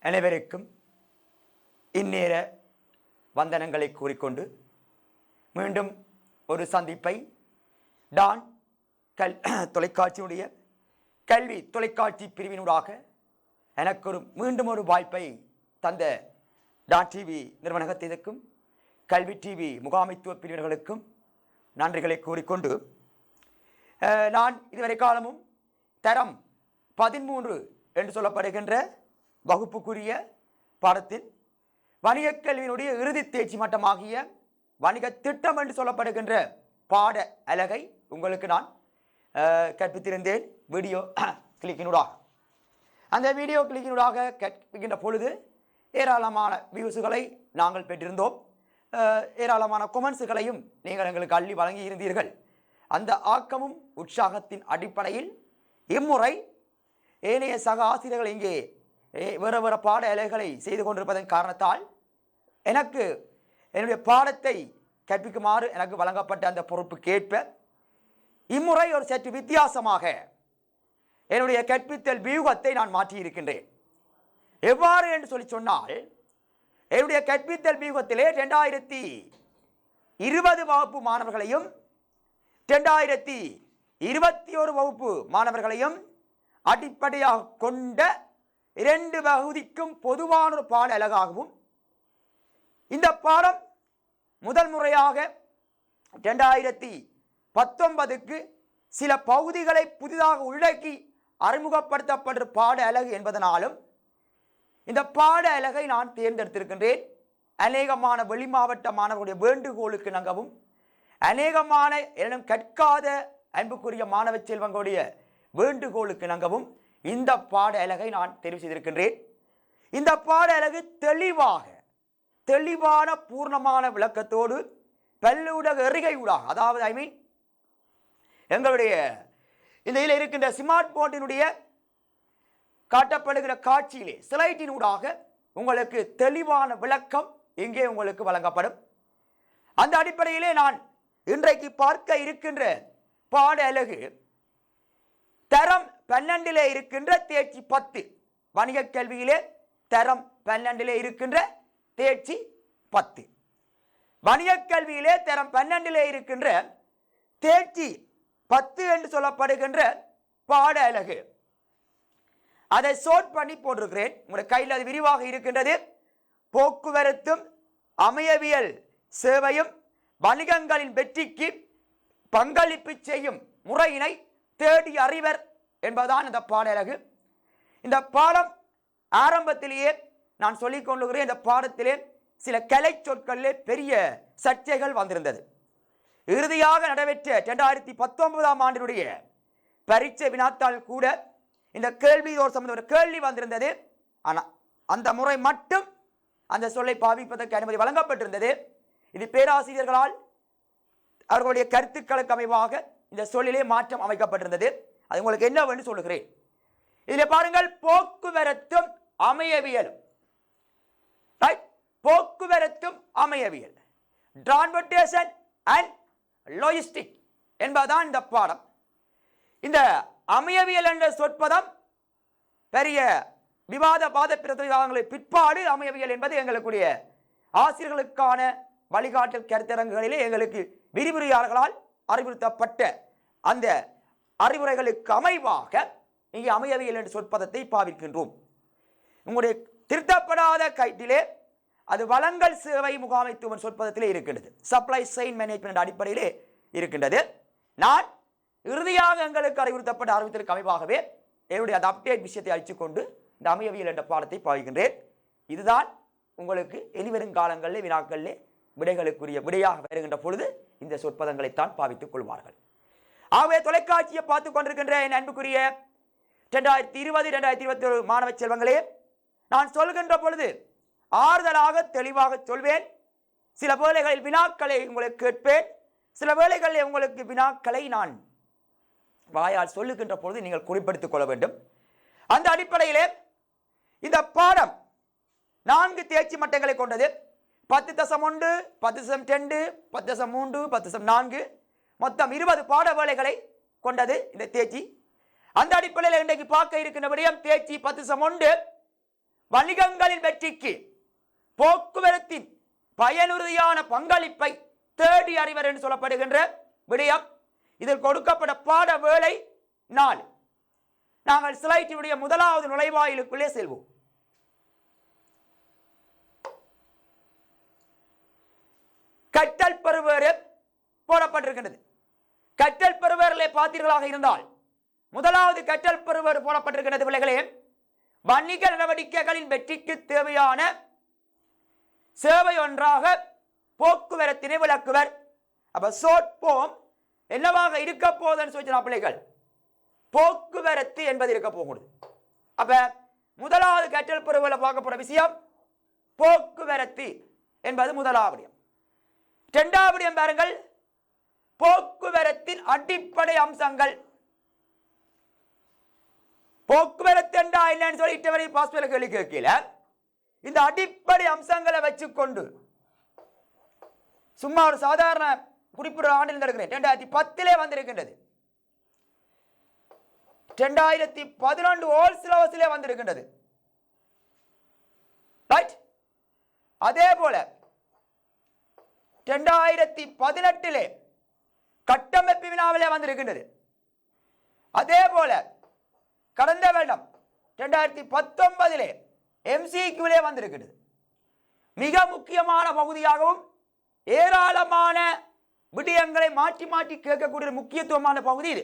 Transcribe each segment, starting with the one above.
அனைவருக்கும் இந்நேர வந்தனங்களை கூறிக்கொண்டு மீண்டும் ஒரு சந்திப்பை டான் தொலைக்காட்சியுடைய கல்வி தொலைக்காட்சி பிரிவினூடாக எனக்கு மீண்டும் ஒரு வாய்ப்பை தந்த டான் டிவி நிறுவனத்திற்கும் கல்வி டிவி முகாமைத்துவ பிரிவினர்களுக்கும் நன்றிகளை கூறிக்கொண்டு நான் இதுவரை காலமும் தரம் 13 என்று சொல்லப்படுகின்ற வகுப்புக்குரிய பாடத்தில் வணிகக் கல்வியினுடைய இறுதி தேர்ச்சி மட்டமாகிய வணிக திட்டம் என்று சொல்லப்படுகின்ற பாட அலகை உங்களுக்கு நான் கற்பித்திருந்தேன் வீடியோ கிளிக்கினூடாக. அந்த வீடியோ கிளிக்கினூடாக கற்பிக்கின்ற பொழுது ஏராளமான வியூஸுகளை நாங்கள் பெற்றிருந்தோம். ஏராளமான கொமெண்ட்ஸுகளையும் நீங்கள் எங்களுக்கு அள்ளி வழங்கி இருந்தீர்கள். அந்த ஆக்கமும் உற்சாகத்தின் அடிப்படையில் இம்முறை ஏனைய சக ஆசிரியர்கள் இங்கே வேறு வேறு பாட அலைகளை செய்து கொண்டிருப்பதன் காரணத்தால் எனக்கு என்னுடைய பாடத்தை கற்பிக்குமாறு எனக்கு வழங்கப்பட்ட அந்த பொறுப்புக்கேற்ப இம்முறை ஒரு சற்று வித்தியாசமாக என்னுடைய கற்பித்தல் வியூகத்தை நான் மாற்றியிருக்கின்றேன். எவ்வாறு என்று சொன்னால் என்னுடைய கற்பித்தல் வியூகத்திலே 2020 வகுப்பு மாணவர்களையும் 2021 வகுப்பு மாணவர்களையும் அடிப்படையாக கொண்ட 2 பகுதிக்கும் பொதுவான ஒரு பாட அலகாகவும் இந்த பாடம் முதல் முறையாக 2019க்கு சில பகுதிகளை புதிதாக உள்ளடக்கி அறிமுகப்படுத்தப்பட்ட பாட அலகு என்பதனாலும் இந்த பாட அலகை நான் தேர்ந்தெடுத்திருக்கின்றேன். அநேகமான வெளி மாவட்ட மாணவர்களுடைய வேண்டுகோளுக்கு நங்கவும் அநேகமான எனும் கற்காத அன்புக்குரிய மாணவ செல்வங்களுடைய வேண்டுகோளுக்கு நங்கவும் இந்த பாட அலகை நான் தெரிவு செய்திருக்கின்றேன். இந்த பாட அலகு தெளிவான பூர்ணமான விளக்கத்தோடு பல்லூடக எறிகையூடாக, அதாவது எங்களுடைய இந்த இதில் இருக்கின்ற ஸ்மார்ட் போர்டினுடைய காட்டப்படுகிற காட்சியிலே ஸ்லைட்டினூடாக உங்களுக்கு தெளிவான விளக்கம் இங்கே உங்களுக்கு வழங்கப்படும். அந்த அடிப்படையிலே நான் இன்றைக்கு பார்க்க இருக்கின்ற பாட அலகு தரம் 12 இருக்கின்ற தேர்ச்சி 10. வணிக கல்வியிலே தரம் 12 இருக்கின்ற தேர்ச்சி 10. வணிக கல்வியிலே தரம் 12 இருக்கின்ற தேர்ச்சி 10 என்று சொல்லப்படுகின்ற பாட அலகு. அதை சோட் பண்ணி போட்டிருக்கிறேன். உங்களுடைய கையில் அது விரிவாக இருக்கின்றது. போக்குவரத்தும் அமையவியல் சேவையும் வணிகங்களின் வெற்றிக்கு பங்களிப்பு செய்யும் முறையினை தேடி அறிவர் என்பதுதான் இந்த பாட அலகு. இந்த பாடம் ஆரம்பத்திலேயே நான் சொல்லிக் கொள்ளுகிறேன். இந்த பாடத்திலே சில கலை சொற்களிலே பெரிய சர்ச்சைகள் வந்திருந்தது. இறுதியாக நடைபெற்ற 2019ஆம் ஆண்டினுடைய பரீட்சை வினாத்தால் கூட இந்த கேள்வி சம்பந்தப்பட்ட கேள்வி வந்திருந்தது. ஆனால் அந்த முறை மட்டும் அந்த சொல்லை பாவிப்பதற்கு அனுமதி வழங்கப்பட்டிருந்தது. இது பேராசிரியர்களால் அவர்களுடைய கருத்துக்களுக்கு அமைவாக இந்த சொல்லிலே மாற்றம் அமைக்கப்பட்டிருந்தது. அது உங்களுக்கு என்னவென்று சொல்லுகிறேன். இதில் பாருங்கள், போக்குவரத்தும் அமையவியலும். போக்குவரத்தும் அமையவியல், டிரான்ஸ்போர்ட்டேஷன் அண்ட் லாஜிஸ்டிக் என்பதுதான் இந்த பாடம். இந்த அமையவியல் என்ற சொற்பதம் பெரிய விவாத பிரதிவாதங்களை பிற்பாடு அமையவியல் என்பது எங்களுடைய ஆசிரியர்களுக்கான வழிகாட்டல் கருத்தரங்குகளிலே எங்களுக்கு விரிவுரையாளர்களால் அறிவுறுத்தப்பட்ட அந்த அறிவுரைகளுக்கு அமைவாக இங்கே அமையவியல் என்ற சொற்பதத்தை பாவிக்கின்றோம். உங்களுடைய திருத்தப்படாத கைட்டிலே அது வளங்கள் சேவை முகாமைத்துவம் சொற்பதத்திலே இருக்கின்றது. சப்ளை செயின் மேனேஜ்மெண்ட் அடிப்படையிலே இருக்கின்றது. நான் இறுதியாக எங்களுக்கு அறிவுறுத்தப்பட்ட அறிவித்தலுக்கு அமைவாகவே என்னுடைய அந்த அப்டேட் விஷயத்தை அழித்துக்கொண்டு இந்த அமையவியல் என்ற பாடத்தை பாவிக்கின்றேன். இதுதான் உங்களுக்கு இனிவரும் காலங்களில் வினாக்களிலே விடைகளுக்குரிய விடையாக வருகின்ற பொழுது இந்த சொற்பதங்களைத்தான் பாவித்துக் கொள்வார்கள். ஆகவே தொலைக்காட்சியை பார்த்து கொண்டிருக்கின்ற என் அன்புக்குரிய 2020-2021 மாணவ செல்வங்களே, நான் சொல்கின்ற பொழுது ஆறுதலாக தெளிவாக சொல்வேன். சில வேளைகளில் வினாக்களை உங்களுக்கு கேட்பேன். சில வேளைகளில் உங்களுக்கு வினாக்களை நான் வாயால் சொல்லுகின்ற பொழுது நீங்கள் குறிப்பிடுத்திக் கொள்ள வேண்டும். அந்த அடிப்படையிலே இந்த பாடம் 4 தேர்ச்சி மட்டங்களை கொண்டது. 10.1, 10.2, 10.3, 10.4 மொத்தம் 20 பாட வேளைகளை கொண்டது இந்த தேர்ச்சி. அந்த அடிப்படையில் இன்றைக்கு பார்க்க இருக்கின்ற விடயம் தேர்ச்சி 10.1 வணிகங்களின் வெற்றிக்கு போக்குவரத்தின் பயனுறுதியான பங்களிப்பை தேடி அறிவர் என்று சொல்லப்படுகின்ற விடயம். இதில் கொடுக்கப்பட்ட பாட வேளை 4. நாங்கள் ஸ்லைடினுடைய முதலாவது நுழைவாயிலுக்குள்ளே செல்வோம். கற்றல் பெறுவேறு போடப்பட்டிருக்கின்றது. கற்றல் பெறுவேறிலே பார்த்தீர்களாக இருந்தால் முதலாவது கற்றல் பெறுவேறு போடப்பட்டிருக்கிறது. பிள்ளைகளே, வணிக நடவடிக்கைகளின் வெற்றிக்கு தேவையான சேவை ஒன்றாக போக்குவரத்தினை விளக்குவர். அப்ப ஷார்ட் ஃபார்ம் என்னவாக இருக்க போகுதுன்னு சொல்லிச்சா பிள்ளைகள், போக்குவரத்து என்பது இருக்க போகுது. அப்ப முதலாவது கற்றல் பெறுவேறில் பார்க்கப்பட்ட விஷயம் போக்குவரத்து என்பது முதலாவது விடயம். இரண்டாவது விடயம் பாருங்கள், போக்குவரத்தின் அடிப்படை அம்சங்கள். போக்குவரத்து என்றா என்னன்னு சொல்லி பாஸ்வேல கேள்வி கேட்கல. இந்த அடிப்படை அம்சங்களை வச்சுக்கொண்டு சும்மா ஒரு சாதாரண குறிப்பிட்ட ஆண்டில் நடக்கிறேன். 2010 வந்திருக்கின்றது. 2011 ஓல்ட் சிலபஸிலே வந்திருக்கின்றது. ரைட். அதே போல 2018 கட்டமைப்பு வினாவிலே வந்திருக்கின்றது. அதே போல கடந்த வருடம் 2019 MCQவிலே வந்திருக்கிறது. மிக முக்கியமான பகுதியாகவும் ஏராளமான விடயங்களை மாற்றி மாற்றி கேட்கக்கூடிய முக்கியத்துவமான பகுதி இது.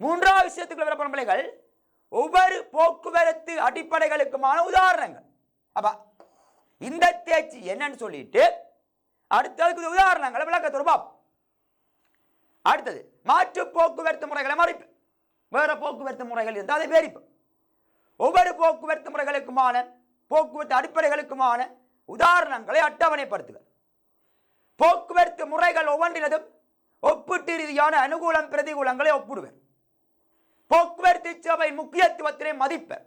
மூன்றாவது விஷயத்துக்குள்ள விருப்பம் பிள்ளைகள், ஒவ்வொரு போக்குவரத்து அடிப்படைகளுக்குமான உதாரணங்கள். அப்ப இந்த தேர்ச்சி என்னன்னு சொல்லிட்டு அடுத்ததுக்கு உதாரணங்களை விளக்கத்தோடு பார்ப்போம். அடுத்தது மாற்று போக்குவரத்து முறைகளை மறைப்பு. வேற போக்குவரத்து முறைகள் இருந்தால் அதை வேறிப்போம். ஒவ்வொரு போக்குவரத்து முறைகளுக்குமான போக்குவரத்து அடிப்படைகளுக்குமான உதாரணங்களை அட்டவணைப்படுத்துக. போக்குவரத்து முறைகள் ஒவ்வொன்றினதும் ஒப்பீட்டு ரீதியான அனுகூலம் பிரதிகூலங்களை ஒப்பிடுவர். போக்குவரத்து சேவையின் முக்கியத்துவத்தினை மதிப்பர்.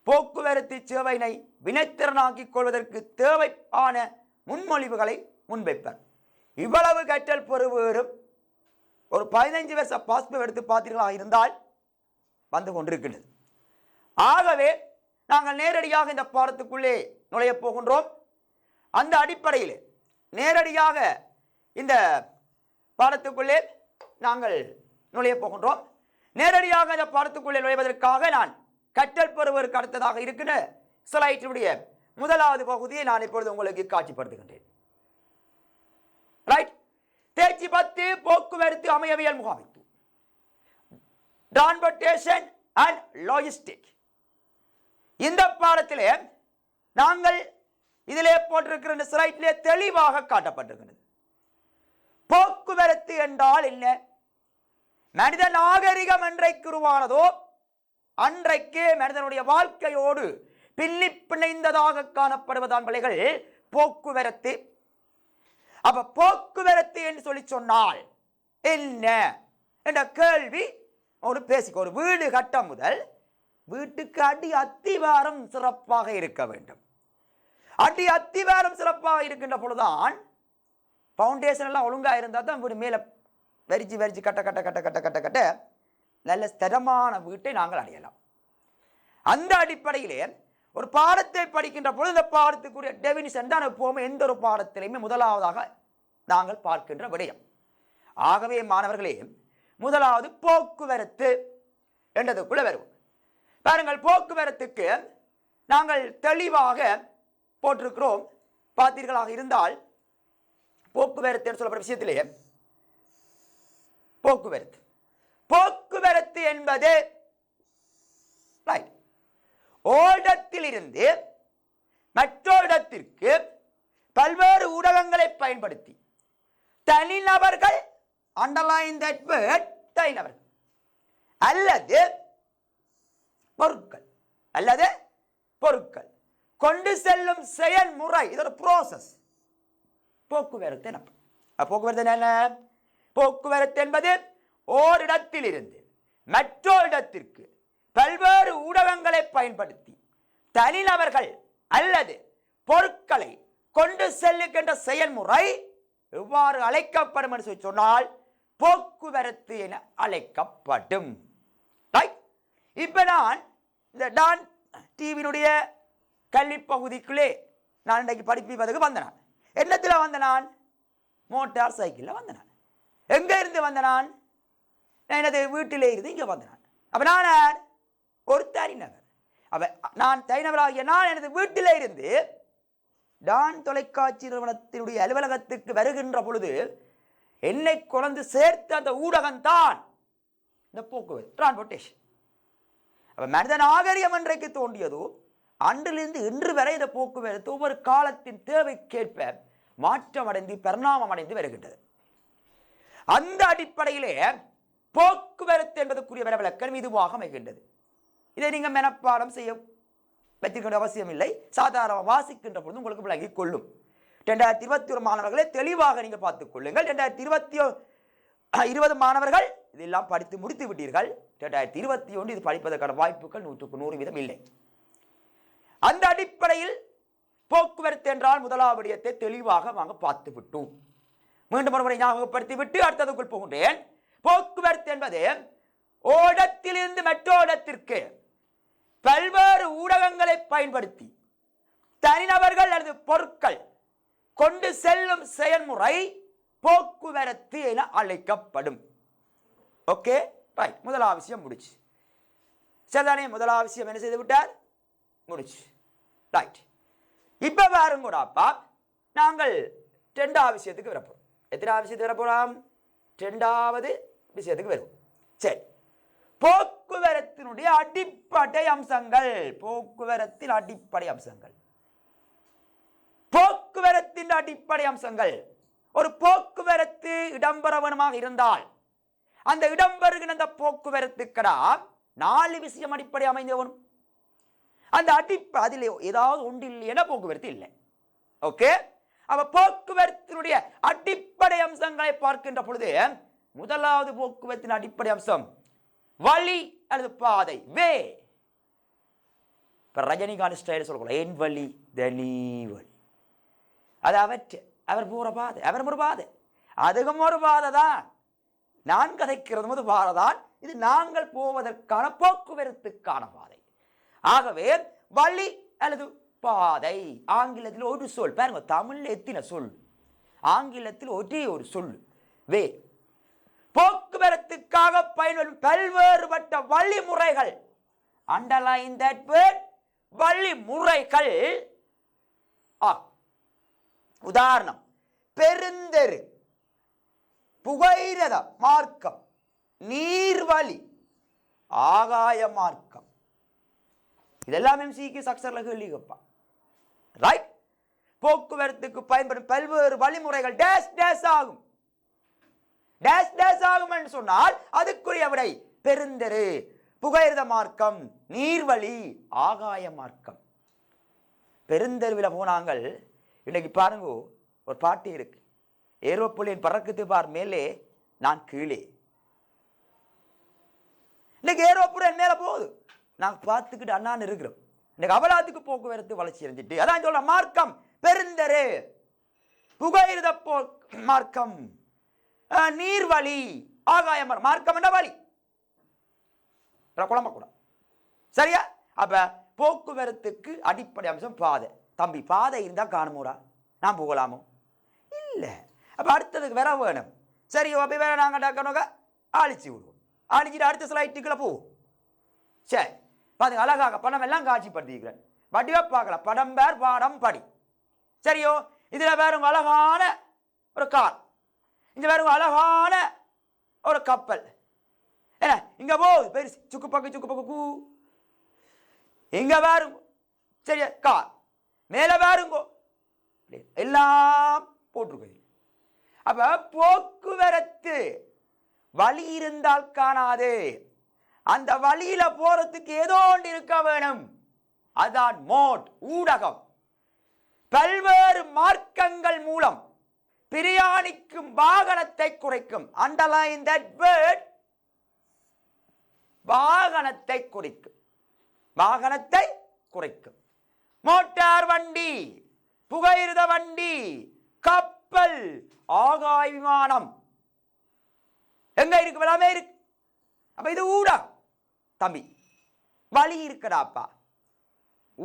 போக்குவரத்து சேவையினை வினைத்திறனாக்கிக் கொள்வதற்கு தேவையான முன்மொழிவுகளை முன்வைப்பர். இவ்வளவு கற்றல் பெறுவேறும் ஒரு 15 வருஷ பாஸ்பேர்ட் எடுத்து பார்த்தீர்களாக இருந்தால் வந்து கொண்டிருக்கின்றது. ஆகவே நாங்கள் நேரடியாக இந்த பாடத்துக்குள்ளே நுழைய போகின்றோம். அந்த அடிப்படையில் நேரடியாக இந்த பாடத்துக்குள்ளே நாங்கள் நுழைய போகின்றோம். நேரடியாக இந்த பாடத்துக்குள்ளே நுழைவதற்காக நான் கற்றல் பெறுவதற்கு அடுத்ததாக இருக்கின்ற ஸ்லைடினுடைய முதலாவது பகுதியை நான் இப்பொழுது உங்களுக்கு காட்சிப்படுத்துகின்றேன். ரைட். தேர்ச்சி 10 போக்குவரத்து அமையவியல் முகாமைத்துவம், டிரான்ஸ்போர்ட்டேஷன் அண்ட் லாஜிஸ்டிக். இந்த பாடத்திலே நாங்கள் இதிலே போட்டிருக்கிற இந்த ஸ்லைடிலே தெளிவாக காட்டப்பட்டிருக்கிறது. போக்குவரத்து என்றால் என்ன? மனித நாகரிகம் என்றைக்கு உருவானதோ அன்றைக்கே மனிதனுடைய வாழ்க்கையோடு பின்னி பிணைந்ததாக காணப்படுவதான் பிள்ளைகள் போக்குவரத்து. அப்ப போக்குவரத்து என்று சொல்லி சொன்னால் என்ன என்ற கேள்வி ஒரு பேசிக்க. ஒரு வீடு கட்ட முதல் வீட்டுக்கு அடி அத்திவாரம் சிறப்பாக இருக்க வேண்டும். அடி அத்திவாரம் சிறப்பாக இருக்கின்ற பொழுதுதான் பவுண்டேஷன் எல்லாம் ஒழுங்கா இருந்தால் தான் வீடு மேலே வரிச்சு வரிச்சு கட்ட கட்ட கட்ட கட்ட கட்ட கட்ட நல்ல ஸ்திரமான வீட்டை நாங்கள் அடையலாம். அந்த அடிப்படையிலே ஒரு பாடத்தை படிக்கின்ற பொழுது இந்த பாடத்துக்குரிய டெபினிஷன் தான் எப்போவுமே எந்த ஒரு பாடத்திலையுமே முதலாவதாக நாங்கள் பார்க்கின்ற விடயம். ஆகவே மாணவர்களே, முதலாவது போக்குவரத்து என்றதுக்குள்ள வருவோம். பாருங்கள், போக்குவரத்துக்கு நாங்கள் தெளிவாக போட்டிருக்கிறோம். பார்த்தீர்களாக இருந்தால் போக்குவரத்து என்று சொல்லப்பட்ட விஷயத்திலே போக்குவரத்து என்பது ஓரிடத்திலிருந்து மற்றொரிடத்திற்கு பல்வேறு ஊடகங்களை பயன்படுத்தி தனிநபர்கள், அண்டர்லைன் தட் வேர்ட், தனிநபர்கள் அல்லது பொருட்கள் கொண்டு செல்லும் செயல்முறை, இது ஒரு ப்ராசஸ். போக்குவரத்து என்ன? போக்குவரத்து என்ன? போக்குவரத்து என்பது ஓரிடத்திலிருந்து மற்றொரிடத்திற்கு பல்வேறு ஊடகங்களை பயன்படுத்தி தனிநபர்கள் அல்லது பொருட்களை கொண்டு செல்லுகின்ற செயல்முறை எவ்வாறு அழைக்கப்படும் என்று சொன்னால் போக்குவரத்து என அழைக்கப்படும். இப்ப நான் இந்த டிவியினுடைய கல்வி பகுதிக்குள்ளே நான் இன்றைக்கு படிப்பதற்கு வந்த நான். என்னத்தில் வந்த நான்? மோட்டார் சைக்கிளில் வந்த நான். எங்கே இருந்து வந்த நான்? எனது வீட்டிலே இருந்து இங்கே வந்த நான். அப்போ நான் ஒரு தனிநபர். அப்போ நான் தனிநபராகிய நான் எனது வீட்டிலே இருந்து டான் தொலைக்காட்சி நிறுவனத்தினுடைய அலுவலகத்துக்கு வருகின்ற பொழுது என்னை கொண்டு சேர்த்த அந்த ஊடகம்தான் இந்த போக்குவரத்து, டிரான்ஸ்போர்ட்டேஷன். அப்போ மனித நாகரிகம் என்றைக்கு தோன்றியதோ அன்றிலிருந்து இன்று வரை இந்த போக்குவரத்து ஒவ்வொரு காலத்தின் தேவைக்கேற்ப மாற்றமடைந்து பரிணாமமடைந்து வருகின்றது. அந்த அடிப்படையிலே போக்குவரத்து என்பதற்குரிய விளக்கம் இதுவாக அமைகின்றது. இதை நீங்கள் மனப்பாடம் செய்ய வைத்திருக்கின்ற அவசியம் இல்லை. சாதாரண வாசிக்கின்ற பொழுது உங்களுக்கு விளங்கிக் கொள்ளும். 2021 மாணவர்களை தெளிவாக நீங்கள் பார்த்துக் கொள்ளுங்கள். 2020 மாணவர்கள் இதெல்லாம் படித்து முடித்து விட்டீர்கள். 2021 இது படிப்பதற்கான வாய்ப்புகள் 100% இல்லை. அந்த அடிப்படையில் போக்குவரத்து என்றால் முதலாவது விடயத்தை தெளிவாக நாங்க பார்த்து விட்டோம். மீண்டும் ஒருமுறை ஞாபகப்படுத்தி விட்டு அடுத்ததுக்குள் போகின்றேன். போக்குவரத்து என்பது ஓடத்திலிருந்து மற்றோடத்திற்கு பல்வேறு ஊடகங்களை பயன்படுத்தி தனிநபர்கள் அல்லது பொருட்கள் கொண்டு செல்லும் செயல்முறை போக்குவரத்து என அழைக்கப்படும். Okay, right. முதலாவது விஷயம் முடிச்சு. சரிதானே? முதலாவது விஷயம் என்ன செய்து விட்டார்? முடிச்சு. ரைட். இப்ப பாருங்கடாப்பா, நாங்கள் 2வது விஷயத்துக்கு வரப்போம். எத்தனாவது விஷயத்துக்கு வரப்போம்? 2வது விஷயத்துக்கு வரும். சரி, போக்குவரத்தினுடைய அடிப்படை அம்சங்கள். போக்குவரத்தின் அடிப்படை அம்சங்கள். போக்குவரத்தின் அடிப்படை அம்சங்கள். ஒரு போக்குவரத்து இடம்பெறவனமாக இருந்தால் அந்த இடம்பெறுகிற அந்த போக்குவரத்துக்கடா 4 விஷயம் அடிப்படை அமைந்தவனும். அந்த அதில் ஏதாவது ஒன்று இல்லைன்னா போக்குவரத்து இல்லை. ஓகே, அப்ப போக்குவரத்தினுடைய அடிப்படை அம்சங்களை பார்க்கின்ற பொழுது முதலாவது போக்குவரத்தின் அடிப்படை அம்சம் வழி அல்லது பாதை, வே. இப்ப ரஜினிகாந்த் ஸ்டைல் சொல்லக்கூடாது, என் வழி தனி வழி. அது அவர் போற பாதை, அவர் ஒரு பாதை, அதுவும் ஒரு பாதை தான். நான் கதைக்கிறது ஒரு பாதை தான். இது நாங்கள் போவதற்கான போக்குவரத்துக்கான பாதை. ஆகவே வழி அல்லது பாதை. ஆங்கிலத்தில் ஒரு சொல் பாருங்க, தமிழ்ல எத்தனை சொல், ஆங்கிலத்தில் ஒரே ஒரு சொல், வே. போக்குவரத்துக்காக பயன்படும் பல்வேறுபட்ட வழிமுறைகள். அண்டர்லைன் தட் வேர்ட், வழிமுறைகள். உதாரணம், பெருந்தெரு, புகையிரத மார்க்கம், நீர்வழி, ஆகாய மார்க்கம். இதெல்லாம் எம்சிக்கு சக்சர்ல கேள்வி கேட்பான். ரைட். போக்குவரத்துக்கு பயன்படும் பல்வேறு வழிமுறைகள் டேஷ் டேஷ் ஆகும். டேஷ் டேஷ் ஆகும் என்று சொன்னால் அதுக்குரிய விடை பெருந்தெரு, புகையிரத மார்க்கம், நீர்வழி, ஆகாய மார்க்கம். பெருந்தெருவில் போனாங்கள். இன்னைக்கு பாருங்க, ஒரு பாட்டு இருக்கு, ஏரோப்ளேன் பறக்குது பார் மேலே நான் கீழே. இன்னைக்கு ஏரோப்ளேன் மேல போகுது, நாங்கள் பார்த்துக்கிட்டு அண்ணான்னு இருக்கிறோம். இன்னைக்கு அவலாத்துக்கு போக்குவரத்து வளர்ச்சி இருந்துட்டு அதான் சொல்ற மார்க்கம் பெருந்தெரு, புகையிரத மார்க்கம், நீர்வழி, ஆகாய மார்க்கம் என்ன வழி குழம்ப கூட. சரியா? அப்ப போக்குவரத்துக்கு அடிப்படை அம்சம் பாதை. தம்பி, பாதை இருந்தா காணுமோடா, நான் போகலாமோ? இல்ல. அப்ப அடுத்ததுக்கு வேற வேணும். சரி, அப்ப வேற நாங்க டக்கனோக அழிச்சு விடுவோம். அழிச்சிட்டு அடுத்த ஸ்லைட்டுக்குள்ள போவோம். சரி, பாருங்க, அழகாக படம் எல்லாம் காட்சிப்படுத்திக்கிறேன். வடிவ பார்க்கலாம். படம் பேர் பாடம் படி. சரியோ? இதுல வேற அழகான ஒரு கார், இங்க வேற அழகான ஒரு கப்பல். என்ன இங்க போகுது பெருசு, சுக்கு பக்கு கூ. இங்க பாருங்க, சரியா, கார் மேல பாருங்க, எல்லாம் போட்டிருக்கு. அப்ப போக்குவரத்து வழி இருந்தால் காணாது. அந்த வழியில போறதுக்கு ஏதோ ஒன்று இருக்க வேணும். அதான் மோட், ஊடகம். பல்வேறு மார்க்கங்கள் மூலம் பிரயாணிக்கும் வாகனத்தை குறைக்கும். அண்டர்லைன் தட் வேர்ட், வாகனத்தை குறைக்கும். வாகனத்தை குறைக்கும். மோட்டார் வண்டி, புகையிரத வண்டி, கப்பல், ஆகாய விமானம் எங்க இருக்கு? எல்லாமே இருக்கு. அப்ப இது ஊடகம். தம்பி, வழி இருக்கடாப்பா,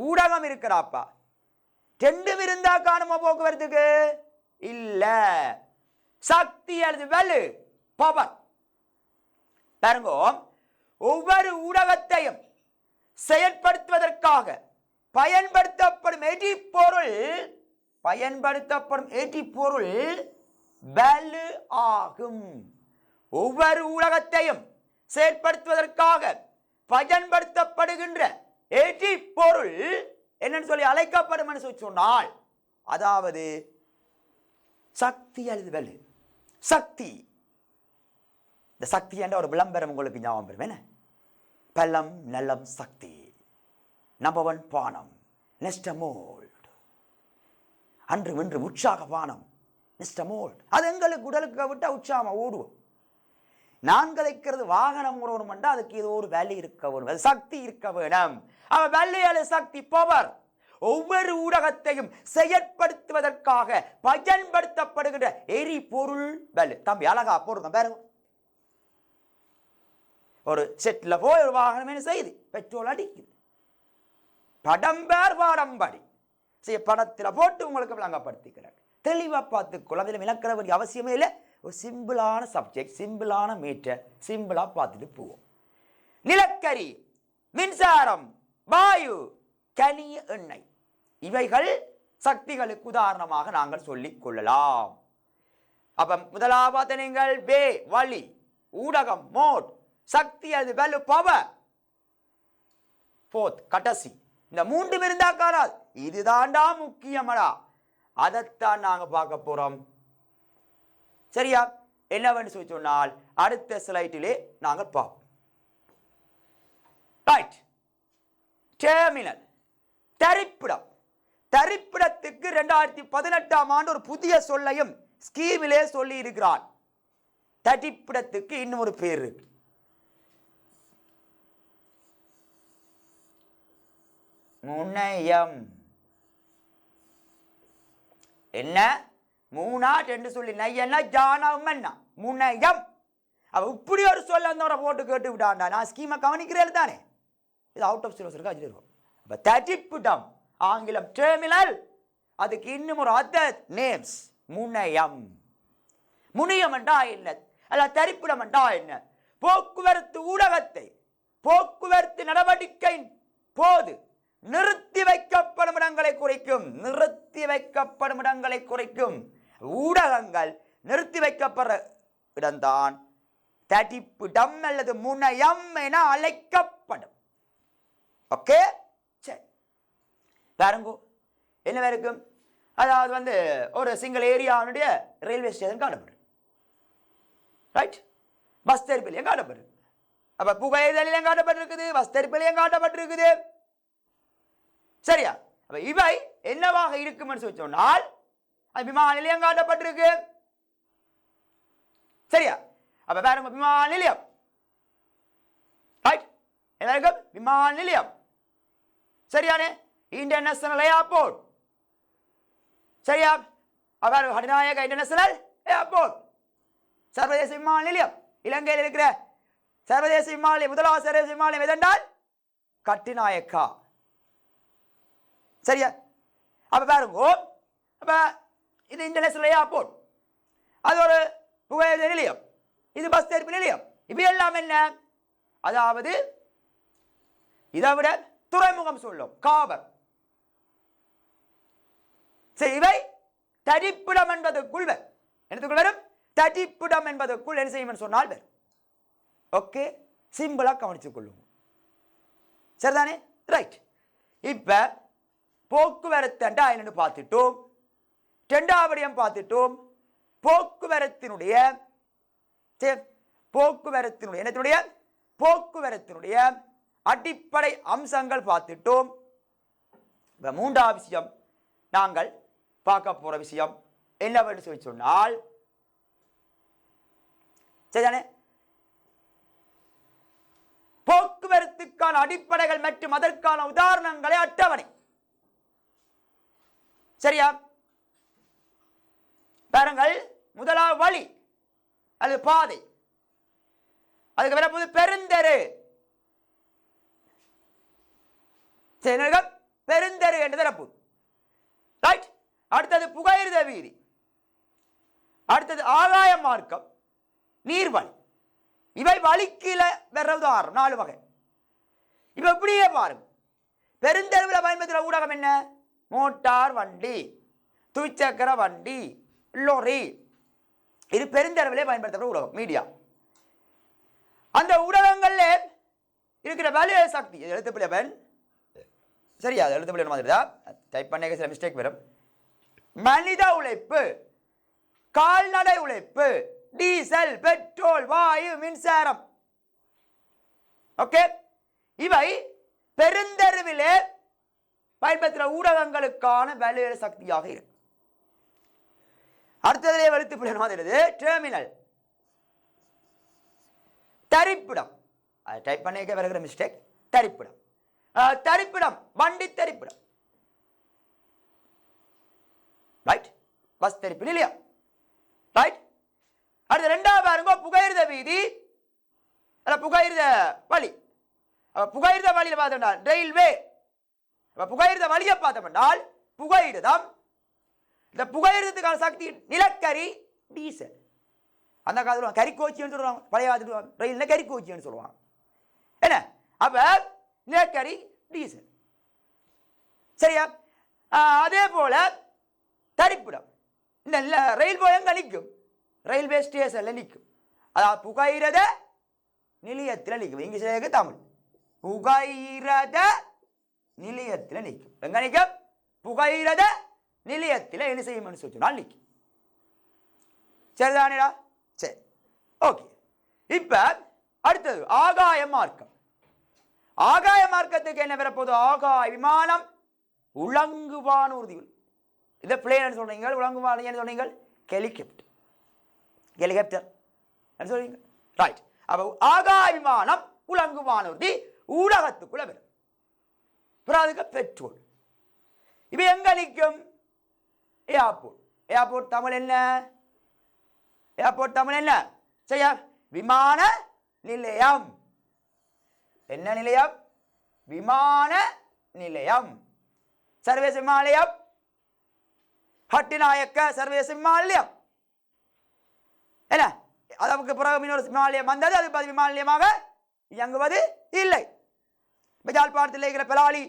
ஊடகம் இருக்கிறாப்பா. ரெண்டும் இருந்தா காணுமா போக்குவரத்துக்கு? இல்ல. சக்தி அல்லது வலு, பவர். பாருங்க, ஒவ்வொரு ஊடகத்தையும் செயற்படுத்துவதற்காக பயன்படுத்தப்படும் எரிபொருள் வலு ஆகும். ஒவ்வொரு ஊடகத்தையும் செயற்படுத்துவதற்காக பயன்படுத்தப்படுகின்ற எரிபொருள் என்னன்னு சொல்லி அழைக்கப்படும் சொன்னால், அதாவது சக்தி அல்லது வலு. சக்தி, இந்த சக்தி என்ற ஒரு விளம்பரம் உங்களுக்கு ஞாபகம் வரும் என்ன? பலம் நலம் சக்தி, நம்பர் 1 பானம் நெஸ்டமோல்ட், அன்று இன்று உற்சாக பானம் நெஸ்டமோல்ட். அது எங்களுக்கு உடலுக்கு விட்டா உற்சாகமா ஓடுவோம். நான் கதைக்கிறது வாகனம் ஓடணும்னா அதுக்கு ஏதோ ஒரு வேலை இருக்க வேணும், சக்தி இருக்க வேணும். வேலையால சக்தி, பவர். ஒவ்வொரு ஊடகத்தையும் செயற்படுத்துவதற்காக பயன்படுத்தப்படுகின்ற எரிபொருள் வலு. தம்பி அழகா போடுறோம் பாருங்க. ஒரு செட்ல போய் ஒரு வாகனம் என்ன செய்யுது? பெட்ரோல் அடிக்குது. படம்பேர் பாடம்படி படத்தில் போட்டு உங்களுக்கு விளங்கப்படுத்திக்கிறாங்க. தெளிவா பார்த்துக்கொள்ள, அதில் விளக்கிற வேண்டிய அவசியமே இல்லை. ஒரு சிம்பிளான சப்ஜெக்ட், சிம்பிளான மீட்டர், சிம்பிளா பார்த்துட்டு போவோம். நிலக்கரி, மின்சாரம், வாயு, கனிய எண்ணெய், இவைகள் சக்திகளுக்கு உதாரணமாக நாங்கள் சொல்லிக் கொள்ளலாம். அப்ப முதலாவது நீங்கள் வே, வழி, ஊடகம், மோட், சக்தி அது வலு, பவர். போர்த், கடைசி. இந்த 3 இருந்தா காணாது. இதுதான்டா முக்கியமடா, அதைத்தான் நாங்க பார்க்க போறோம். சரியா? என்னவென்று சொல்லி சொன்னால் அடுத்த ஸ்லைட்டிலே நாங்கள் பார்ப்போம். ரைட். டெர்மினல், தரிப்பிடம். தரிப்பிடத்துக்கு 2018ஆம் ஆண்டு ஒரு புதிய சொல்லையும் ஸ்கீமிலே சொல்லி இருக்கிறார். தரிப்பிடத்துக்கு இன்னும் ஒரு பேர் இருக்கு. முனையம். என்ன? மூணாட் என்று சொல்லி நையன்னா ஜானம்னா முனையம். அவ இப்படி ஒரு சொல்ல அந்த போட்டு கேட்டு விட்டாண்டா. நான் ஸ்கீமை கவனிக்கிறேன் தானே. இது அவுட் ஆஃப் சிலபஸ் இருக்கு. அப்ப தரிப்பிடம், ஆங்கிலம் டெர்மினல், அதுக்கு இன்னும் ஒரு அதர் நேம்ஸ் முனையம். முனையம் என்றா என்ன? அல்ல தரிப்பிடம் என்றா என்ன? போக்குவரத்து ஊடகத்தை போக்குவரத்து நடவடிக்கையின் போது நிறுத்தி வைக்கப்படும் இடங்களை குறிக்கும். நிறுத்தி வைக்கப்படும் இடங்களை குறிக்கும். ஊடகங்கள் நிறுத்தி வைக்கப்படுற இடம்தான் தரிப்பிடம் அல்லது முனையம் என அழைக்கப்படும். ஓகே, சரி. பாருங்க என்ன இருக்கும். அதாவது ஒரு சிங்கிள் ஏரியாவுடைய ரயில்வே ஸ்டேஷன் காணப்படும். ரைட். பஸ் தெரிப்பிலையும் காணப்படும். அப்ப புகையிலையும் காட்டப்பட்டிருக்குது, பஸ் தெரிப்பிலையும் காட்டப்பட்டிருக்குது. சரியா? அப்ப இவை என்னவாக இருக்கும் சொன்னால் விமான நிலையம் காட்டப்பட்டிருக்கு. சரியா? அப்ப பாருங்க, விமான நிலையம். ரைட். என்ன இருக்கும்? விமான நிலையம். சரியானே? International airport. சரியா? அவர் ஹடிநாயக இன்டர்நேஷனல் ஏர்போர்ட், சர்வதேச விமான நிலையம். இலங்கையில் இருக்கிற சர்வதேச விமான நிலையம், முதலாவது சர்வதேச விமான நிலையம் எதென்றால் கட்டுநாயக்கா. சரியா? அப்ப பாருங்க, அப்ப இது இன்டர்நேஷனல் ஏர்போர்ட், அது ஒரு புகையிலை நிலையம், இது பஸ் தெரிப்பு நிலையம். இவை எல்லாம் என்ன? அதாவது இதை விட துறைமுகம் சொல்லும், காபர். சரி, இவை தரிப்பிடம் என்பதற்குள் எடுத்துக்கொள்ள வரும். தரிப்பிடம் என்பதற்குள் என்ன செய்யும் சொன்னால் வரும். ஓகே, சிம்பிளா கவனித்துக் கொள்ளும். சரிதானே? ரைட். இப்ப போக்குவரத்து என்னன்னு பார்த்துட்டோம். இரண்டாவதையும் பார்த்துட்டோம். போக்குவரத்தினுடைய அடிப்படை அம்சங்கள் பார்த்துட்டோம். மூன்றாவது விஷயம் நாங்கள் பார்க்க போற விஷயம் என்னவென்று சொல்லி சொன்னால், சரிதானே, போக்குவரத்துக்கான அடிப்படைகள் மற்றும் அதற்கான உதாரணங்களை அட்டவணை. சரியா? பாருங்கள், முதலாவது வழி அல்லது பாதை, அதுக்கு வரப்போது பெருந்தெரு. மார்க்கம், நீர்வழி. இவை வழிக்கீழ வேற உதாரணம் 4 வகை. இப்ப இப்படியே பாருங்க. பெருந்தெருவில் பயன்படுத்துகிற ஊடகம் என்ன? மோட்டார் வண்டி, துவிச்சக்கர வண்டி, லொரி. இது பெருந்தெருவிலே பயன்படுத்துகிற ஊடகம், மீடியா. அந்த ஊடகங்கள்ல இருக்கிற வேலைய சக்தி எழுத்துப்பிள்ளவன் சரியா? எழுத்துப்பிள்ளை மாதிரி தான் டைப் பண்ண சில மிஸ்டேக் வரும். மனித உழைப்பு, கால்நடை உழைப்பு, டீசல், பெட்ரோல், வாயு, மின்சாரம். ஓகே, இவை பெருந்தெருவிலே பயன்படுத்துகிற ஊடகங்களுக்கான வேலைய சக்தியாக இருக்கு. அடுத்ததிலே எழுத்துப்பிள்ளை மாதிரி டெர்மினல், தரிப்பிடம். டைப் பண்ணிக்க வருகிற மிஸ்டேக். தரிப்பிடம், தரிப்பிடம், வண்டி தரிப்பிடம். ரைட், பஸ் தரிப்பு இல்லையா? ரைட். அடுத்த 2வது பாருங்க, புகையிரத வீதி, புகையிரத வழி. புகையிரத வழியில் பார்த்தோம்னா ரயில்வே. புகையிரத வழியை பார்த்தோம்னால் புகையிரதம். இந்த புகையிரதத்துக்கான சக்தி நிலக்கரி, டீசல். அந்த காலத்தில் கரிக்கோச்சின்னு சொல்லுவாங்க, பழைய காலத்துல ரயில்ல கரிக்கோச்சின்னு சொல்லுவாங்க. என்ன? அப்ப நிலக்கரி, டீசல். சரியா? அதே போல தரிப்பிடம். இந்த ரயில்வே எங்க நிற்கும்? ரயில்வே ஸ்டேஷன்ல நிற்கும். அதாவது புகையிரத நிலையத்தில் நிற்கும். இங்கிலீஷ்ல தமிழ் புகையிரத நிலையத்தில் நிற்கும். எங்க நிற்கும்? புகையிரத நிலையத்தில் என்ன செய்யும் சொன்னால் நிற்கும். சரிதானேடா? சரி, ஓகே. இப்ப அடுத்தது ஆகாய மார்க்கம். ஆகாய மார்க்கத்துக்கு என்ன வரப்போகுது? ஆகாய விமானம், உலங்குவானூர்தி. இதை பிளேன் சொல்றீங்க, உலங்குவான என்ன சொன்னீங்க? ஹெலிகாப்டர். ஹெலிகாப்டர் சொல்றீங்க, ரைட். அப்ப ஆகாய விமானம், உலங்குவானூர்தி ஊடகத்துக்குள்ள வரும். அதுக்கு பெட்ரோல். இப்ப எங்க நிற்கும்? ஏர்போர்ட். ஏர்போர்ட் தமிழ் என்ன? ஏர்போர்ட் தமிழ் என்ன? சரியா? விமான நிலையம். என்ன நிலையம்? விமான நிலையம். சர்வதேச விமான நிலையம், ஹட்டிநாயக்க சர்வதேச விமான நிலையம். என்ன? அதற்கு பிறகு இன்னொரு விமான நிலையம் வந்தது, அது விமான நிலையமாக இயங்குவது இல்லை. யாழ்ப்பாணத்தில் இருக்கிற பெலாலி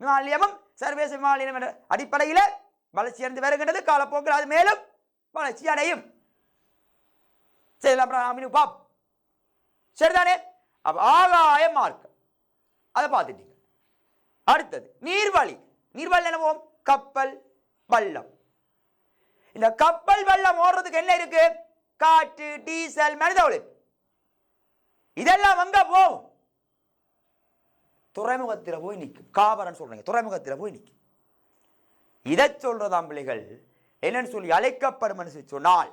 விமான நிலையமும் சர்வதேச விமான நிலையம் என்ற அடிப்படையில் வளர்ச்சி அடைந்து வருகின்றது. காலப்போக்கில் அது மேலும் வளர்ச்சி அடையும். சரிதானே? அப்ப ஆகாய மார்க்கம் அதை பார்த்துட்டீங்க. அடுத்தது நீர்வழி. நீர்வழி என்னவோம்? கப்பல், வள்ளம். இந்த கப்பல், வள்ளம் ஓடுறதுக்கு என்ன இருக்கு? காற்று, டீசல், மனித உழைப்பு. இதெல்லாம் எங்க போகும்? துறைமுகத்தில் போய் நிற்கும். காபரன் சொல்றீங்க, துறைமுகத்தில் போய் நிற்கும். இதை சொல்றதாம் பிள்ளைகள் என்னன்னு சொல்லி அழைக்கப்படும் சொன்னால்,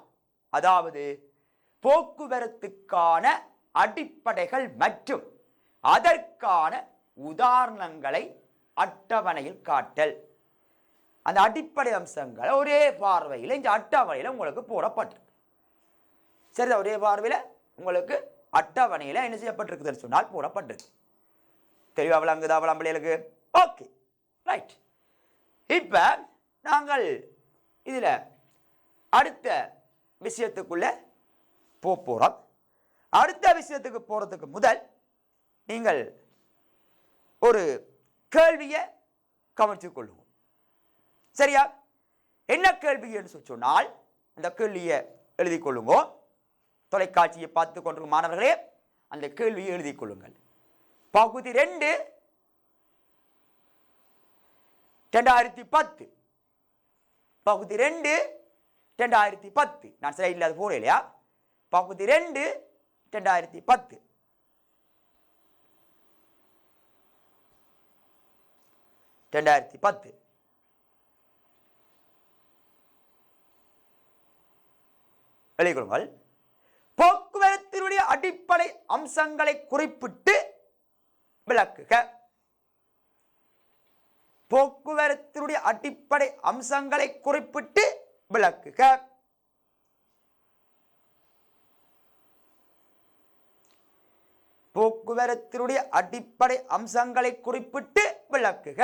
அதாவது போக்குவரத்துக்கான அடிப்படைகள் மற்றும் அதற்கான உதாரணங்களை அட்டவணையில் காட்டல். அந்த அடிப்படை அம்சங்கள் ஒரே பார்வையில் இந்த அட்டவணையில் உங்களுக்கு போடப்பட்டிருக்கு. சரி, ஒரே பார்வையில் உங்களுக்கு அட்டவணையில் என்ன செய்யப்பட்டிருக்குதுன்னு சொன்னால் போடப்பட்டிருக்கு. தெளிவா விளங்குதா விளம்பலைகளுக்கு? Okay, right. இப்ப நாங்கள் இதில் அடுத்த விஷயத்துக்குள்ள போறோம். அடுத்த விஷயத்துக்கு போறதுக்கு முதல் நீங்கள் ஒரு கேள்வியை கவனித்துக் கொள்ளுவோம். சரியா? என்ன கேள்வி என்று சொன்னால் அந்த கேள்வியை எழுதி கொள்ளுங்க. தொலைக்காட்சியை பார்த்து கொண்டிருக்கும் மாணவர்களே அந்த கேள்வியை எழுதி கொள்ளுங்கள். பகுதி 2 2010. பகுதி 2 2010. நான் சரி இல்லாத போறேன் இல்லையா? பகுதி 2 2010. எழுதிக்கொள்ளுங்கள். போக்குவரத்தினுடைய அடிப்படை அம்சங்களை குறிப்பிட்டு விளக்குக. போக்குவரத்தினுடைய அடிப்படை அம்சங்களை குறிப்பிட்டு விளக்குக. போக்குவரத்தினுடைய அடிப்படை அம்சங்களை குறிப்பிட்டு விளக்குக.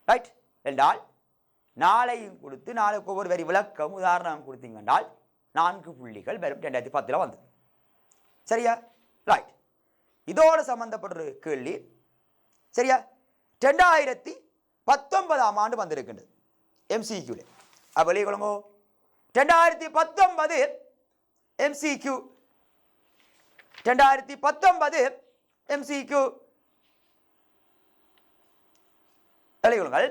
ரைட் என்றால் நாளையும் கொடுத்து நாளைக்கு ஒவ்வொரு வரி விளக்கம் உதாரணம் கொடுத்தீங்கன்னால் 4 புள்ளிகள் வெறும் 2010 வந்தது. சரியா? ரைட். இதோடு சம்பந்தப்பட்ட கேள்வி. சரியா? 2019 ஆண்டு வந்திருக்கின்றது MCQ. வெளியே கொள்ளுங்க. 2019 MCQ. 2019 MCQ. வெளியுங்கள்.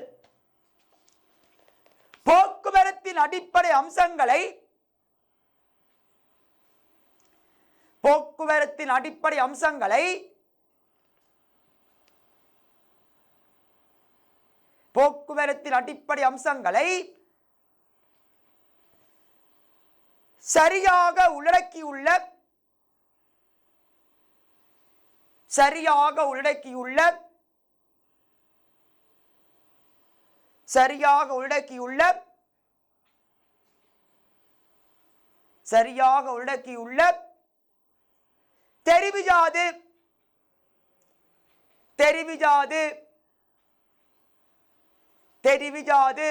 போக்குவரத்தின் அடிப்படை அம்சங்களை சரியாக உள்ளடக்கியுள்ள தெரிவிஜாது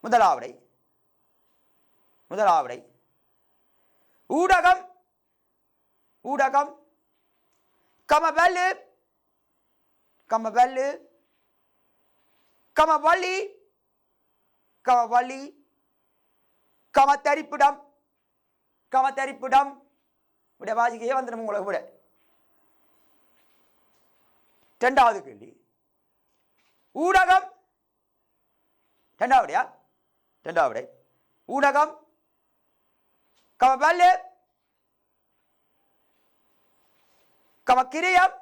முதலாவடை ஊடகம் கமவலு கமவழி கமத்தரிப்பிடம் இப்படி வாசிக்கையே வந்துடும் உங்களுக்கு கூட. 2வது கேள்வி. ஊடகம் 2வது ஊடகம் கமவலு கமக்கிரியம்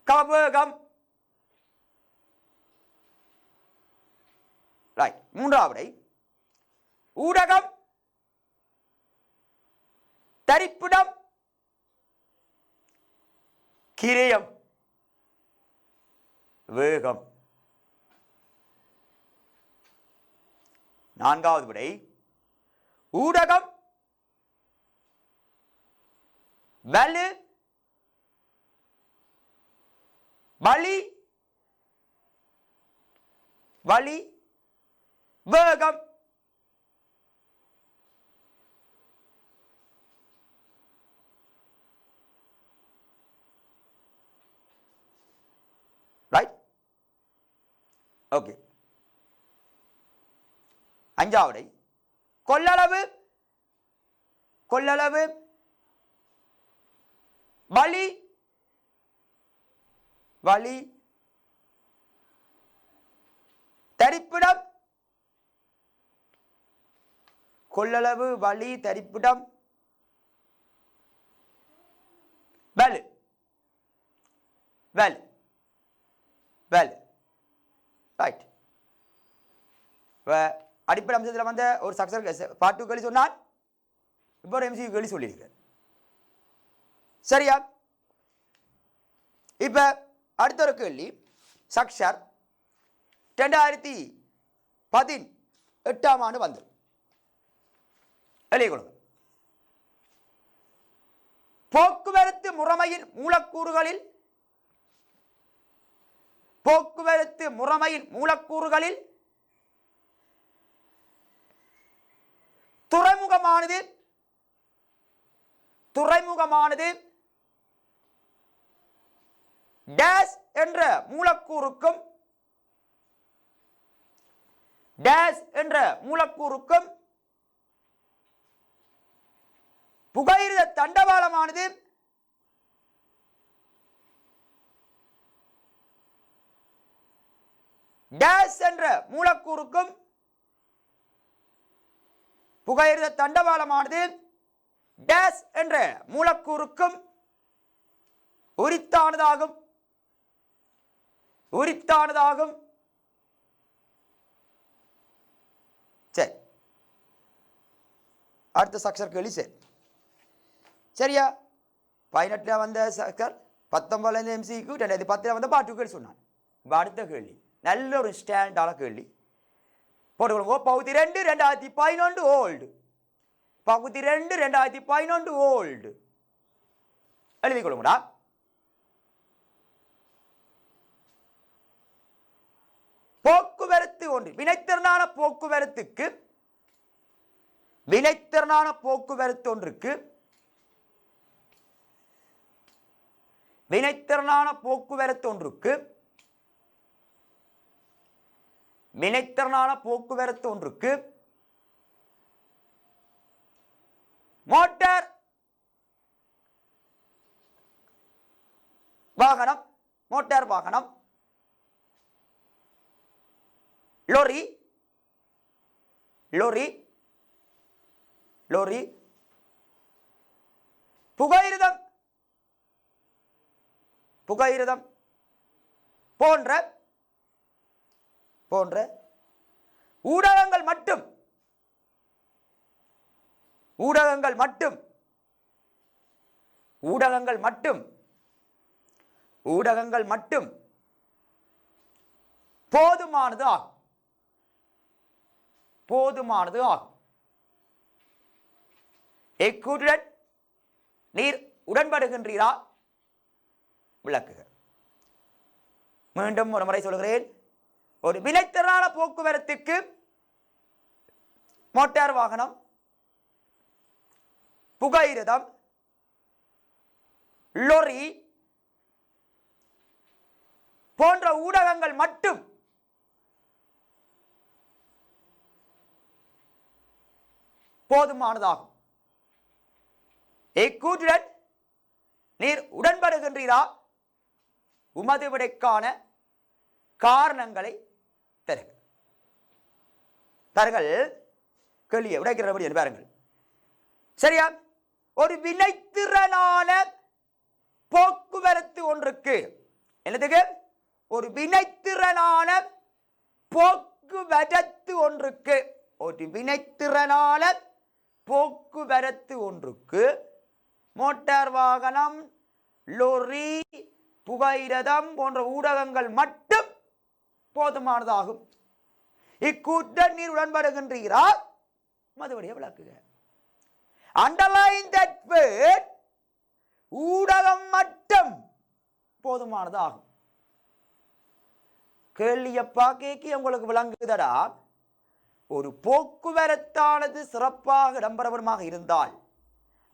கமவேகம். ரைட். 3வது ஊடகம் தரிப்பிடம் கிரியம் வேகம். 4வது விடை ஊடகம் வலு வழி வேகம். ரைட். ஓகே. 5வது கொள்ளளவு வழி தரிப்பிடம் கொள்ளளவு வழி தரிப்பிடம் வலு ரைட். அடிப்படை அம்சத்தில் வந்த ஒரு சக்சஸ் பார்ட் 2 கேள்வி சொன்னார். இப்போ ஒரு MCQ கேள்வி சொல்லியிருக்கேன். சரியா? இப்ப அடுத்த ஒரு கேள்வி. சக்சர் 2018 ஆண்டு வந்து எழுதி கொடுங்க. போக்குவரத்து முறைமையின் மூலக்கூறுகளில் துறைமுகமானது டேஷ் என்ற மூலக்கூறுக்கும் புகையிரத தண்டவாளமானது டேஷ் என்ற மூலக்கூறுக்கும் புகையிரத தண்டவாளமானது டேஷ் என்ற மூலக்கூறுக்கும் உரித்தானதாகும். சரி. அடுத்த சக்சர் கேள்வி. சரி. சரியா? 18 வந்த சக்சர் 19 MCQ 2010 வந்த பார்ட் 2 கேள்வி சொன்னான். அடுத்த கேள்வி நல்ல ஒரு ஸ்டாண்டான கேள்வி போட்டுக்கொள்ளுங்க. பகுதி 2 2011 ஓல்டு. பகுதி 2 2011 ஓல்டு எழுதிக் கொள்ளுங்கடா. போக்குவரத்து ஒன்று வினைத்திறனான போக்குவரத்துக்கு வினைத்திறனான போக்குவரத்து ஒன்றுக்கு வினைத்திறனான போக்குவரத்து ஒன்றுக்கு வினைத்திறனான போக்குவரத்து ஒன்றுக்கு மோட்டார் வாகனம் மோட்டார் வாகனம் லோரி லோரி லோரி புகையிரதம் புகையிரதம் போன்ற போன்ற ஊடகங்கள் மட்டும் ஊடகங்கள் மட்டும் ஊடகங்கள் மட்டும் ஊடகங்கள் மட்டும் போதுமானது ஆகும் போதுமானது ஆகும். இக்கூற்றுடன் நீர் உடன்படுகின்றீரா? விளக்குக. மீண்டும் ஒரு முறை சொல்கிறேன். ஒரு வினைத்திறனான போக்குவரத்துக்கு மோட்டார் வாகனம், புகையிரதம், லொரி போன்ற ஊடகங்கள் மட்டும் போதுமானதாகும். இக்கூற்றுடன் நீர் உடன்படுகின்றீரா? உமது விடைக்கான காரணங்களை தருங்கள். கேள்வியை விடைக்கிறபடி பாருங்கள். சரியா? ஒரு வினைத்திறனான போக்குவரத்து ஒன்றுக்கு என்னதுக்கு? ஒரு வினைத்திறனான போக்குவரத்து ஒன்றுக்கு ஒரு வினைத்திறனான போக்குவரத்து ஒன்றுக்கு மோட்டார் வாகனம், லொரி, புகையிரதம் போன்ற ஊடகங்கள் மட்டும் போதுமானதாகும். இக்கூற்றுடன் நீர் உடன்படுகின்றீரா? மறுபடியும் விளக்குக. Underline that word. ஊடகம் மட்டும் போதுமானதாகும். கேள்வியப்பா கேக்கி உங்களுக்கு விளங்குதடா. ஒரு போக்குவரத்தானது சிறப்பாக இடம்பெறவருமாக இருந்தால்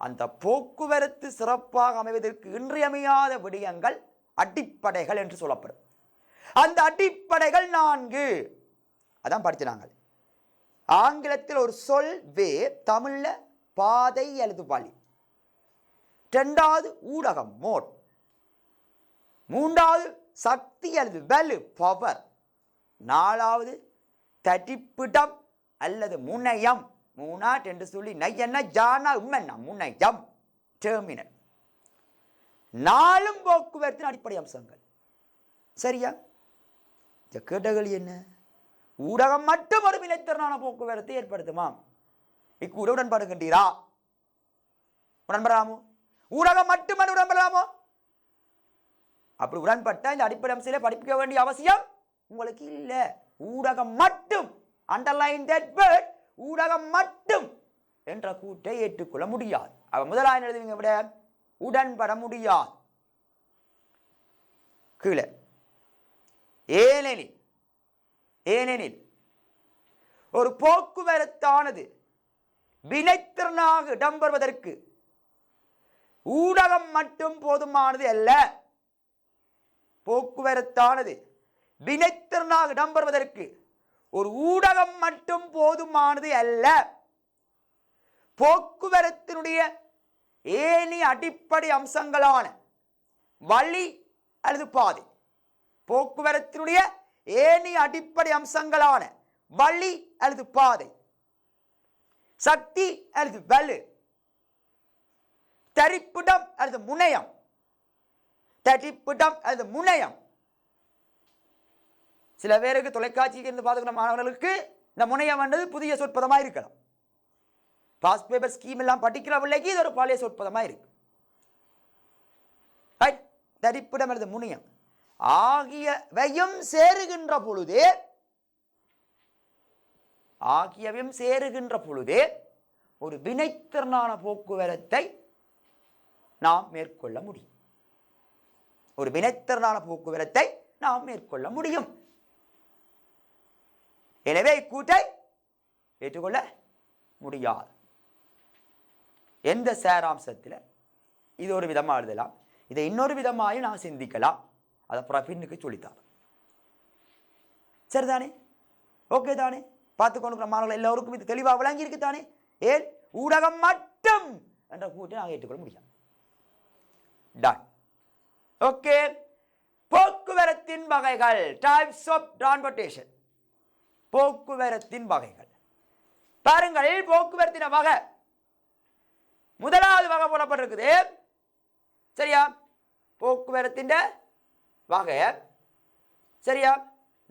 அந்த போக்குவரத்து சிறப்பாக அமைவதற்கு இன்றியமையாத விடயங்கள் அடிப்படைகள் என்று சொல்லப்படும். அந்த அடிப்படைகள் 4. அதான் படிச்சாங்க. ஆங்கிலத்தில் ஒரு சொல் வே, தமிழ்ல பாதை அல்லது வழி. 2வது ஊடகம் மோட். 3வது சக்தி அல்லது வலு பவர். 4வது தடிப்பிடம் அல்லது முனையம். 3 சொல்லி நையன்னா ஜானா உண்மைன்னா முனையம் டெர்மினல். 4 போக்குவரத்தின் அடிப்படை அம்சங்கள். சரியா? கேட்டகள் என்ன? ஊடகம் மட்டும் ஒரு வினைத்திறனான போக்குவரத்தை ஏற்படுத்துமா? இக்கூட உடன்படுகின்றீரா? உடன்படலாமோ? ஊடகம் மட்டும் உடன்படலாமோ? அப்படி உடன்பட்ட இந்த அடிப்படை அம்சத்தை படிக்க வேண்டிய அவசியம் உங்களுக்கு இல்லை. ஊடகம் மட்டும், அண்டர்லைன் தட் வேர்ட், ஊடகம் மட்டும் என்ற கூட்டை ஏற்றுக்கொள்ள முடியாது. அவ முதலாக எழுதுவீங்க விட உடன்பட முடியாது. கீழே ஏனெனில் ஒரு போக்குவரத்தானது வினைத்திறனாக இடம்பெறுவதற்கு ஊடகம் மட்டும் போதுமானது அல்ல. போக்குவரத்தானது வினைத்திறனாக இடம்பெறுவதற்கு ஒரு ஊடகம் மட்டும் போதுமானது அல்ல. போக்குவரத்தினுடைய ஏனி அடிப்படை அம்சங்களான வழி அல்லது பாதை. போக்குவரத்தினுடைய ஏனி அடிப்படை அம்சங்களான வழி அல்லது பாதை, சக்தி அல்லது வலு, தரிப்பிடம் அல்லது முனையம். தரிப்பிடம் அல்லது முனையம். சில பேருக்கு தொலைக்காட்சிக்கு இருந்து பார்த்துக்கிற மாணவர்களுக்கு இந்த முனையம் என்றது புதிய சொற்பதமாக இருக்கலாம். பாஸ் பேப்பர் ஸ்கீம் எல்லாம் படிக்கிற பிள்ளைக்கு இது ஒரு பழைய சொற்பதமாக இருக்கு. தரிப்பிடம் அல்லது முனையம் ஆகியவையும் சேருகின்ற பொழுதே ஒரு வினைத்திறனான போக்குவரத்தை நாம் மேற்கொள்ள முடியும். ஒரு வினைத்திறனான போக்குவரத்தை நாம் மேற்கொள்ள முடியும். எனவே இக்கூற்றை ஏற்றுக்கொள்ள முடியாது. எந்த சாராம்சத்தில் இது ஒரு விதமாக எழுதலாம், இதை இன்னொரு விதமாக நான் சிந்திக்கலாம். அதை பிரபின்னுக்கு சொல்லித்தார். சரிதானே? ஓகே தானே? பார்த்து கொண்டு மாணவர்கள் எல்லோருக்கும் இது தெளிவாக விளங்கி இருக்குதானே? ஏன் ஊடகம் மட்டும் என்ற கூட்டை நாங்கள் ஏற்றுக்கொள்ள முடியாது. டன். ஓகே. போக்குவரத்தின் வகைகள், டைப்ஸ் ஆஃப் டிரான்ஸ்போர்ட்டேஷன். போக்குவரத்தின் வகைகள் பாருங்கள். போக்குவரத்தின் வகை முதலாவது வகை போடப்பட்டிருக்குது. சரியா? போக்குவரத்தின் வகை சரியா?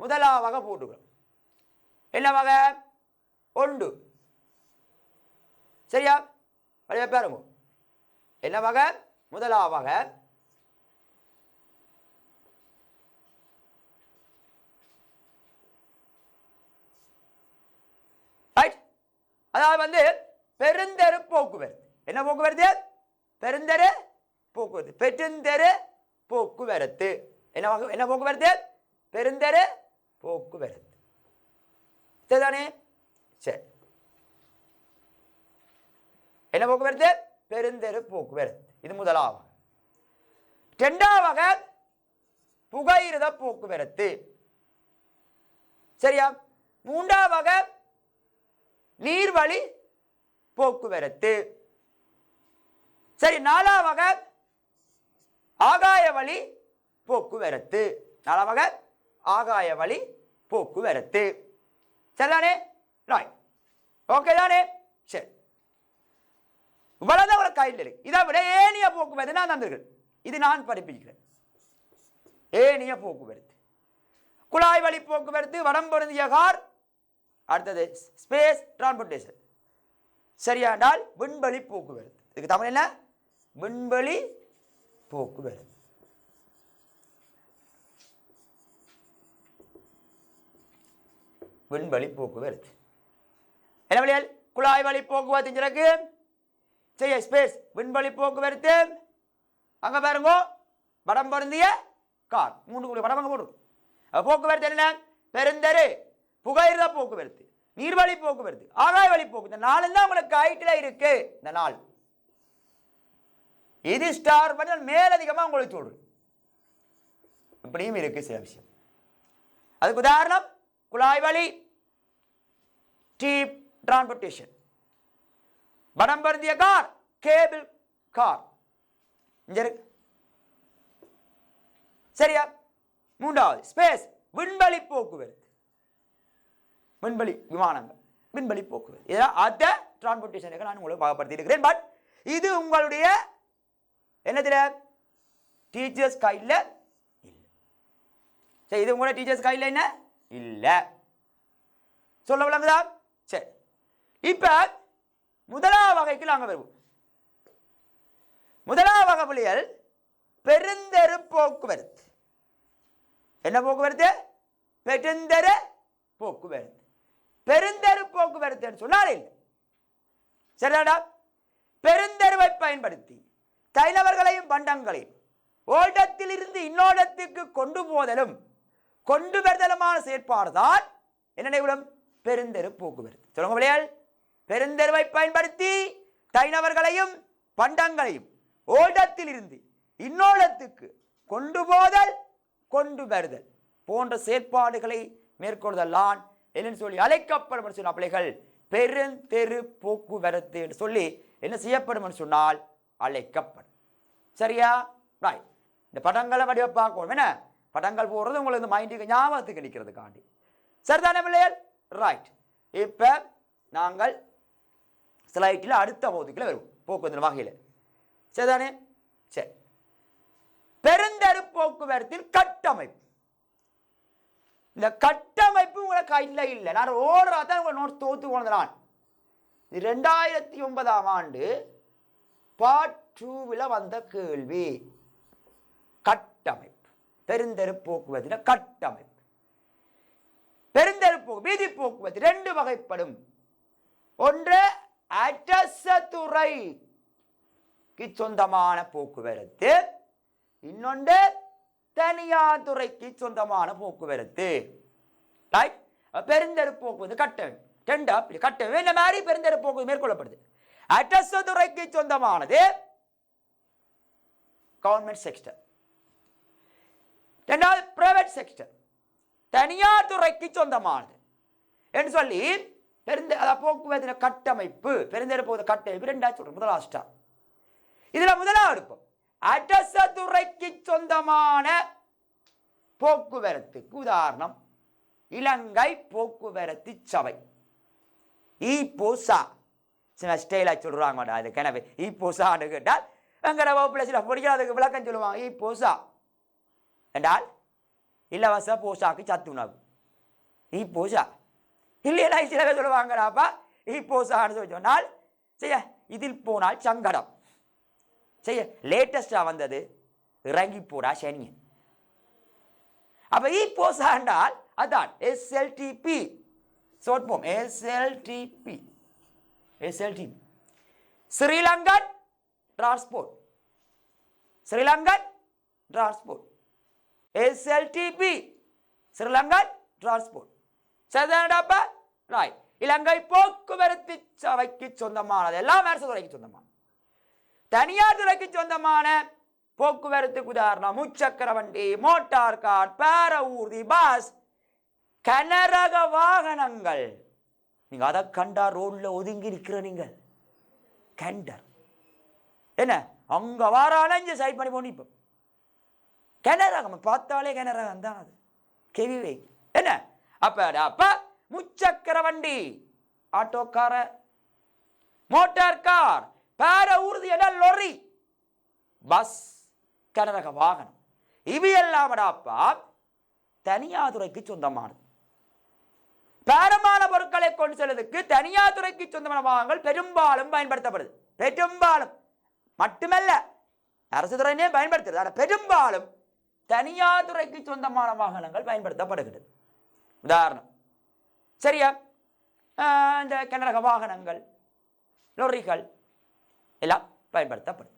முதலாவது வகை போட்டுக்கிறோம். என்ன வகை? ஒன்று. சரியா? பாருங்க. என்ன வகை? முதலாவது வகை அதாவது பெருந்தெரு போக்குவரத்து. என்ன போக்குவரத்து? பெருந்தெரு போக்குவரத்து. பெருந்தெரு போக்குவரத்து. என்ன போக்குவரத்து? பெருந்தெரு போக்குவரத்து. சரிதானே? சரி. என்ன போக்குவரத்து? பெருந்தெரு போக்குவரத்து. இது முதலாவது. இரண்டாவது வகை புகையிரத போக்குவரத்து. சரியா? மூன்றாவது வகை நீர்வழி போக்குவரத்து. சரி. நாலாவது வகை ஆகாய வழி போக்குவரத்து. நாலாவது வகை ஆகாய வழி போக்குவரத்து. சரிதானே? ரைட். ஓகே தானே? சரி. இவ்வளவுதான் உங்களை கையில் இருக்கு. இதை விட ஏனிய போக்குவரத்து நான் தந்திருக்கிறேன். இது நான் படிப்பிக்கிறேன். ஏனிய போக்குவரத்து, குழாய் வழி போக்குவரத்து, வடம் பொருந்திய கார். அடுத்தது ஸ்பேஸ் டிரான்ஸ்போர்ட்டேஷன். சரியானால் விண்வெளி போக்குவரத்து. இதுக்கு தமிழ் என்ன? விண்வெளி போக்குவரத்து. விண்வெளி போக்குவரத்து என்ன வழியால்? குழாய் வழி போக்குவரத்து. சரி. ஸ்பேஸ் விண்வெளி போக்குவரத்து. அங்க பாருங்க, வடம் பொருந்திய கார். 3 வடம் அங்க போடும். போக்குவரத்து என்ன? பெருந்தெரு, புகையிரத போக்குவரத்து, நீர்வழி போக்குவரத்து, ஆகாய வழி போக்குவரத்து. இந்த 4 தான் உங்களுக்கு கைட்டில் இருக்கு. இந்த 4 இது ஸ்டார் பண்ண மேலதிகமாக உங்களுக்கு சொல்றேன். இப்படியும் இருக்கு சில விஷயம். அதுக்கு உதாரணம் குழாய் வழி டீப் டிரான்ஸ்போர்ட்டேஷன், வடம் பொருந்திய கார் கேபிள் கார். சரியா? மூன்றாவது ஸ்பேஸ் விண்வெளி போக்குவரத்து, விண்வெளி விமானங்கள், விண்வெளி போக்குவரத்து. இதெல்லாம் அந்த டிரான்ஸ்போர்ட்டேஷனுக்கு நான் உங்களுக்கு பாகப்படுத்தி இருக்கிறேன். பட் இது உங்களுடைய என்னதுல டீச்சர்ஸ் கையில் இல்லை. சரி. இது உங்களுடைய டீச்சர்ஸ் கையில் என்ன இல்லை. சொல்ல விளங்குதா? சரி. இப்ப முதலாவது வகைக்கு நாங்கள் வருவோம். முதலாவது வகை புள்ளிகள் பெருந்தெரு போக்குவரத்து. என்ன போக்குவரத்து? பெருந்தெரு போக்குவரத்து. பெருந்தெரு போக்குவரத்து சொன்னாலே இல்லை. சரிதாடா? பெருந்தெருவை பயன்படுத்தி தைனவர்களையும் பண்டங்களையும் ஓடத்தில் இருந்து இன்னோடத்துக்கு கொண்டு போதலும் கொண்டு வருதலுமான செயற்பாடுதான் என்ன நடைபெறும்? பெருந்தெரு போக்குவரத்து. சொல்லுங்க விளையாள். பெருந்தெருவை பயன்படுத்தி தைனவர்களையும் பண்டங்களையும் ஓடத்தில் இருந்து இன்னோடத்துக்கு கொண்டு போதல் கொண்டு வருதல் போன்ற செயற்பாடுகளை மேற்கொள்ளுதலான் என்னன்னு சொல்லி அழைக்கப்படும் சொன்ன பிள்ளைகள் பெருந்தெரு போக்குவரத்து என்று சொல்லி என்ன செய்யப்படும் சொன்னால் அழைக்கப்படும். சரியா? ரைட். இந்த படங்களை வடிவ பார்க்கணும். என்ன படங்கள் போடுறது உங்களுக்கு மைண்டுக்கு ஞாபகத்துக்கு நிற்கிறதுக்காண்டி. சரிதானே பிள்ளைகள்? ரைட். இப்ப நாங்கள் ஸ்லைட்டில் அடுத்த பகுதிக்குள்ள வருவோம். போக்குவரத்து வகையில். சரிதானே? சரி. பெருந்தெரு போக்குவரத்தின் கட்டமைப்பு. இந்த கட்டமைப்பு உங்களை கையில் இல்லை. நான் ஓடுறா தான் உங்களை நோட் தோத்து போனது. நான் 2009ஆம் ஆண்டு பார்ட் 2 வந்த கேள்வி. கட்டமைப்பு, பெருந்தெரு போக்குவரத்தின கட்டமைப்பு. பெருந்தெரு வீதி போக்குவரத்து 2 வகைப்படும். ஒன்று அரச துறைக்கு சொந்தமான போக்குவரத்து, இன்னொன்று தனியார் துறைக்கு சொந்தமான போக்குவரத்து. ரைட், பெருந்தெரு போக்குவரத்து கட்ட இந்த மாதிரி பெருந்தெரு போக்குவரத்து மேற்கொள்ளப்படுது. அரசு துறைக்கு சொந்தமானது கவர்மெண்ட் செக்டர். இரண்டாவது பிரைவேட் செக்டர், தனியார் துறைக்கு சொந்தமானது என்று சொல்லி போக்குவரத்து கட்டமைப்பு பெருந்தெரு போக்குவரத்து கட்டமைப்பு ரெண்டாவது சொல்றோம். முதலாவது இதுல முதலாவது இருப்போம் அரசு துறைக்கு சொந்தமான போக்குவரத்துக்கு உதாரணம் இலங்கை போக்குவரத்து சபை. ஈப்போசா சில ஸ்டைலா சொல்றாங்க. அது கனவே ஈப்போசான்னு கேட்டால் எங்கட வகுப்புல சில பொடிக்கிறதுக்கு விளக்கம் சொல்லுவாங்க. ஈப்போசா என்றால் இலவச போசாக்கு சத்து உணவு. ஈப்போசா இல்லையா சில பேர் சொல்லுவாங்கடாப்பா ஈப்போசான்னு சொல்லி சொன்னால் செய்ய இதில் போனால் சங்கடம் செய்ய லேட்டஸ்டா வந்தது இறங்கி போடா சனியன். அப்ப ஈப்போசா என்றால் அதான் SLTP short form SLTP Sri Lankan transport SLTP Sri Lankan transport. சரிதானடாப்பா? Right. இலங்கை போக்குவரத்து சபைக்கு சொந்தமானது எல்லாம் அரசு துறைக்கு சொந்தமான. தனியார் துறைக்கு சொந்தமான போக்குவரத்துக்கு உதாரணம் முச்சக்கர வண்டி, மோட்டார் கார், பேர ஊர்தி, பஸ், கனரக வாகனங்கள். நீங்க அதை கண்டா ரோட்ல ஒதுங்கி இருக்கிற நீங்கள் கண்டர் என்ன அங்க வாரால இங்க சைட் பண்ணி போன. இப்ப கனரகம் பார்த்தாலே கனரகம் தான் அது கெவிவே என்ன. அப்ப முச்சக்கர வண்டி, ஆட்டோ கார, மோட்டார் கார், பேர ஊர்தி என லொரி, பஸ், கனரக வாகனம் இவையெல்லாமடாப்பா தனியார் துறைக்கு சொந்தமானது. பேரமான பொருட்களை கொண்டு செல்வதற்கு தனியார் துறைக்கு சொந்தமான வாகனங்கள் பெரும்பாலும் பயன்படுத்தப்படுது. பெரும்பாலும் மட்டுமல்ல, அரசு துறையினே பயன்படுத்துறது. ஆனால் பெரும்பாலும் தனியார் துறைக்கு சொந்தமான வாகனங்கள் பயன்படுத்தப்படுகிறது. உதாரணம் சரியா இந்த கனரக வாகனங்கள், லொரிகள் எல்லாம் பயன்படுத்தப்படும்.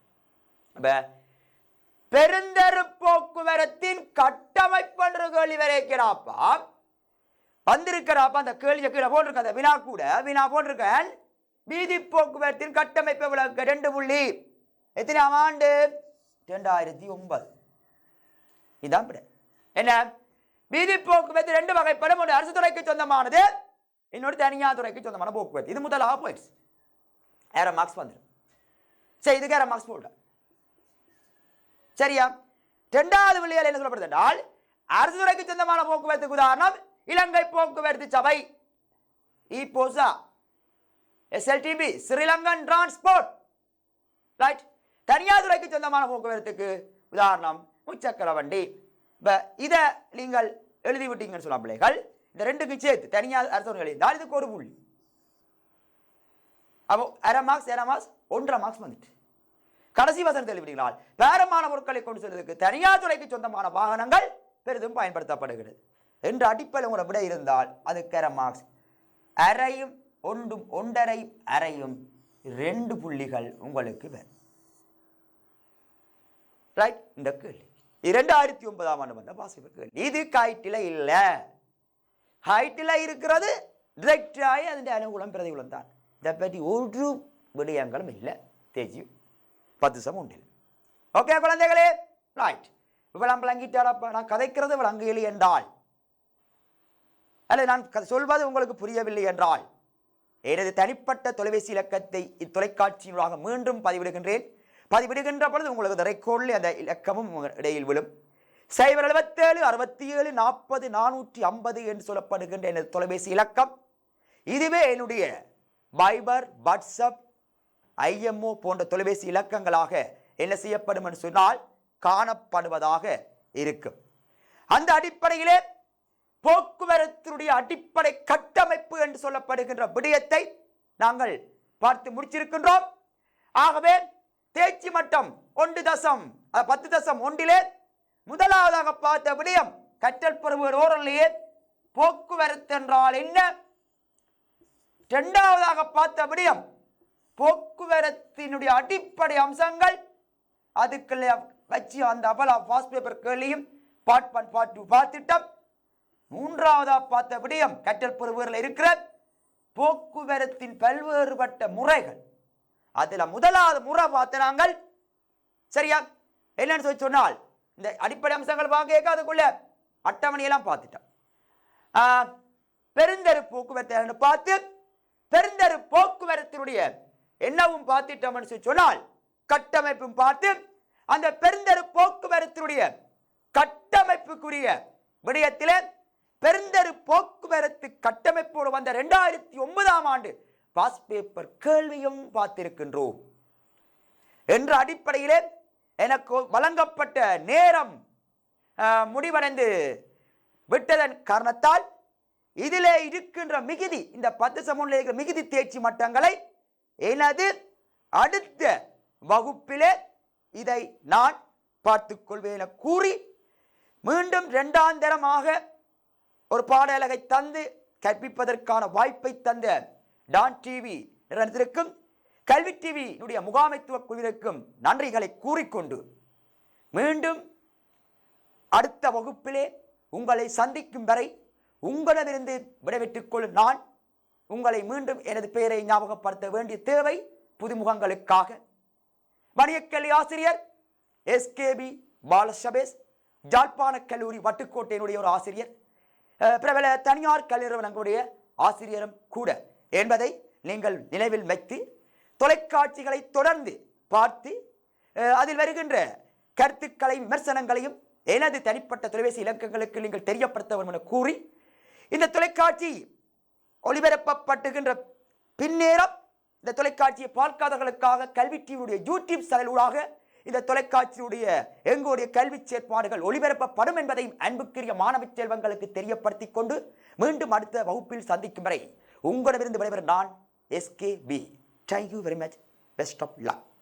பெருந்தெரு போக்குவரத்தின் கட்டமைப்பு கேள்வி வரைக்கிறாப்பா வந்திருக்கிறாப்பா. அந்த கேள்வியை கீழே போட்டிருக்க அந்த வினா போட்டிருக்கேன். வீதி போக்குவரத்தின் கட்டமைப்பு விளக்க 2 புள்ளி எத்தனாம் ஆண்டு 2009. இதான் என்ன வீதி போக்குவரத்து 2 வகைப்படும். ஒன்று அரசு துறைக்கு சொந்தமானது, இன்னொரு தனியார் துறைக்கு சொந்தமான போக்குவரத்து. இது முதலாக போயிடுச்சு. ஏற மார்க்ஸ் வந்துடும். சரி, இதுக்கு ஏற மார்க்ஸ் போட சரியா. இரண்டாவது வில்லியால் என்ன சொல்லப்படுது என்றால் அரசு துறைக்கு சொந்தமான போக்குவரத்துக்கு உதாரணம் இலங்கை போக்குவரத்து சபை, ஈப்போசா, எஸ்எல்டிபி ஸ்ரீலங்கன் டிரான்ஸ்போர்ட். ரைட். தனியார் துறைக்கு சொந்தமான போக்குவரத்துக்கு உதாரணம் முச்சக்கர வண்டி. இதை நீங்கள் எழுதி விட்டீங்கன்னு சொல்ல பிள்ளைகள். இந்த ரெண்டுக்கு சேர்த்து தனியார் அரசு எழுதினால் இதுக்கு 1 புள்ளி. அப்போ அரை மார்க்ஸ் 1.5 மார்க்ஸ் வந்துட்டு. கடைசி வசனம் தெளிவிடுகிறால் பேரமான பொருட்களை கொண்டு செல்வதற்கு தனியார் துறைக்கு சொந்தமான வாகனங்கள் பெரிதும் பயன்படுத்தப்படுகிறது என்ற அடிப்படை உங்களை விட இருந்தால் அதுக்கு அரை மார்க்ஸ். அரையும் 1.5 அரையும் 2 புள்ளிகள் உங்களுக்கு வரும். ரைட். இந்த கேள்வி 2009ஆம் ஆண்டு வந்த பாசிபிள் கேள்வி. இது ஹைட்டில் இல்ல. ஹைட்டில் இருக்கிறது டிரெக்டாகி அதன் அனுகூலம் பிரதிகூலம் தான். இதை பற்றி ஒரு விடயங்களும் இல்லை. தேஜியும் 10 உண்டு. ஓகே குழந்தைகளே, ரைட். இவ்வளவு விளங்கிட்டாரப்ப நான் கதைக்கிறது விளங்கவில்லை என்றால், அல்லது நான் சொல்வது உங்களுக்கு புரியவில்லை என்றால் எனது தனிப்பட்ட தொலைபேசி இலக்கத்தை இத்தொலைக்காட்சியினூடாக மீண்டும் பதிவிடுகின்றேன். பதிவிடுகின்ற பொழுது உங்களுக்கு ரெக்கார்டில் அந்த இலக்கமும் இடையில் விழும். 077 67 40 450 என்று சொல்லப்படுகின்ற எனது தொலைபேசி இலக்கம். இதுவே என்னுடைய வைபர், வாட்ஸ்அப், IMO போன்ற தொலைபேசி இலக்கங்களாக என்ன செய்யப்படும் என்று சொன்னால் காணப்படுவதாக இருக்கும். அந்த அடிப்படையிலே போக்குவரத்தினுடைய அடிப்படை கட்டமைப்பு என்று சொல்லப்படுகின்ற விடயத்தை நாங்கள் பார்த்து முடிச்சிருக்கின்றோம். ஆகவே தேர்ச்சி மட்டம் 10.1 முதலாவதாக பார்த்த விடயம் கற்றல் பருவ ஓரலையே போக்குவரத்து என்றால் என்ன. இரண்டாவதாக பார்த்த விடயம் போக்குவரத்தினுடைய அடிப்படை அம்சங்கள். அதுக்குள்ள வச்சு அந்த பாஸ்ட் பேப்பர் கேள்வியும் பார்ட் 1 பார்ட் 2 பார்த்திட்டம். மூன்றாவதா பார்த்த விடயம் கற்றல் பெறுவதில் இருக்கிற போக்குவரத்தின் பல்வேறுபட்ட முறைகள். அதுல முதலாவது முறை பார்த்த நாங்கள் சரியா என்னன்னு சொல்லி சொன்னால் இந்த அடிப்படை அம்சங்கள் பார்க்க அதுக்குள்ள அட்டவணையெல்லாம் பார்த்துட்டோம். பெருந்தெரு போக்குவரத்து பார்த்து பெருந்தெரு போக்குவரத்தினுடைய என்னவும் பார்த்துட்டோம்னு சொல்லி சொன்னால் கட்டமைப்பும் பார்த்து அந்த பெருந்தெரு போக்குவரத்தினுடைய கட்டமைப்புக்குரிய விடயத்திலே பெருந்தெரு போக்குவரத்து கட்டமைப்போடு வந்த 2009ஆம் ஆண்டு பாஸ் பேப்பர் கேள்வியும் பார்த்திருக்கின்றோம். என்ற அடிப்படையிலே எனக்கு வழங்கப்பட்ட நேரம் முடிவடைந்து விட்டதன் காரணத்தால் இதிலே இருக்கின்ற மிகுதி இந்த 10 சமூகத்தில் இருக்கிற மிகுதி தேர்ச்சி மட்டங்களை எனது அடுத்த வகுப்பிலே இதை நான் பார்த்துக் கொள்வேன் என கூறி மீண்டும் இரண்டாந்தரமாக ஒரு பாடலகை தந்து கற்பிப்பதற்கான வாய்ப்பை தந்த டான் டிவி நிறுவனத்திற்கும் கல்வி டிவி முகாமைத்துவ குழுவிற்கும் நன்றிகளை கூறிக்கொண்டு மீண்டும் அடுத்த வகுப்பிலே உங்களை சந்திக்கும் வரை உங்களிடமிருந்து விடைபெற்றுக் கொள்ளும் நான் உங்களை மீண்டும் எனது பெயரை ஞாபகப்படுத்த வேண்டிய தேவை புதுமுகங்களுக்காக வணிகக்கல்வி ஆசிரியர் எஸ்கேபி பாலசபேஸ், ஜாழ்ப்பாண கல்லூரி வட்டுக்கோட்டையினுடைய ஒரு ஆசிரியர், பிரபல தனியார் கல்வி நிறுவனங்களுடைய ஆசிரியரும் கூட என்பதை நீங்கள் நினைவில் வைத்து தொலைக்காட்சிகளை தொடர்ந்து பார்த்து அதில் வருகின்ற கருத்துக்களையும் விமர்சனங்களையும் எனது தனிப்பட்ட தொலைபேசி இலக்கங்களுக்கு நீங்கள் தெரியப்படுத்த வேண்டும் என கூறி இந்த தொலைக்காட்சி ஒளிபரப்பப்பட்டுகின்ற பின்னேரம் இந்த தொலைக்காட்சியை பார்க்காதவர்களுக்காக கல்வி டிவியுடைய யூடியூப் சேனலூடாக இந்த தொலைக்காட்சியுடைய எங்களுடைய கல்வி செயற்பாடுகள் ஒளிபரப்பப்படும் என்பதையும் அன்புக்குரிய மாணவ செல்வங்களுக்கு தெரியப்படுத்திக் கொண்டு மீண்டும் அடுத்த வகுப்பில் சந்திக்கும் வரை உங்களிடமிருந்து விடைபெறும் நான் SKB. Thank you very much. Best of luck.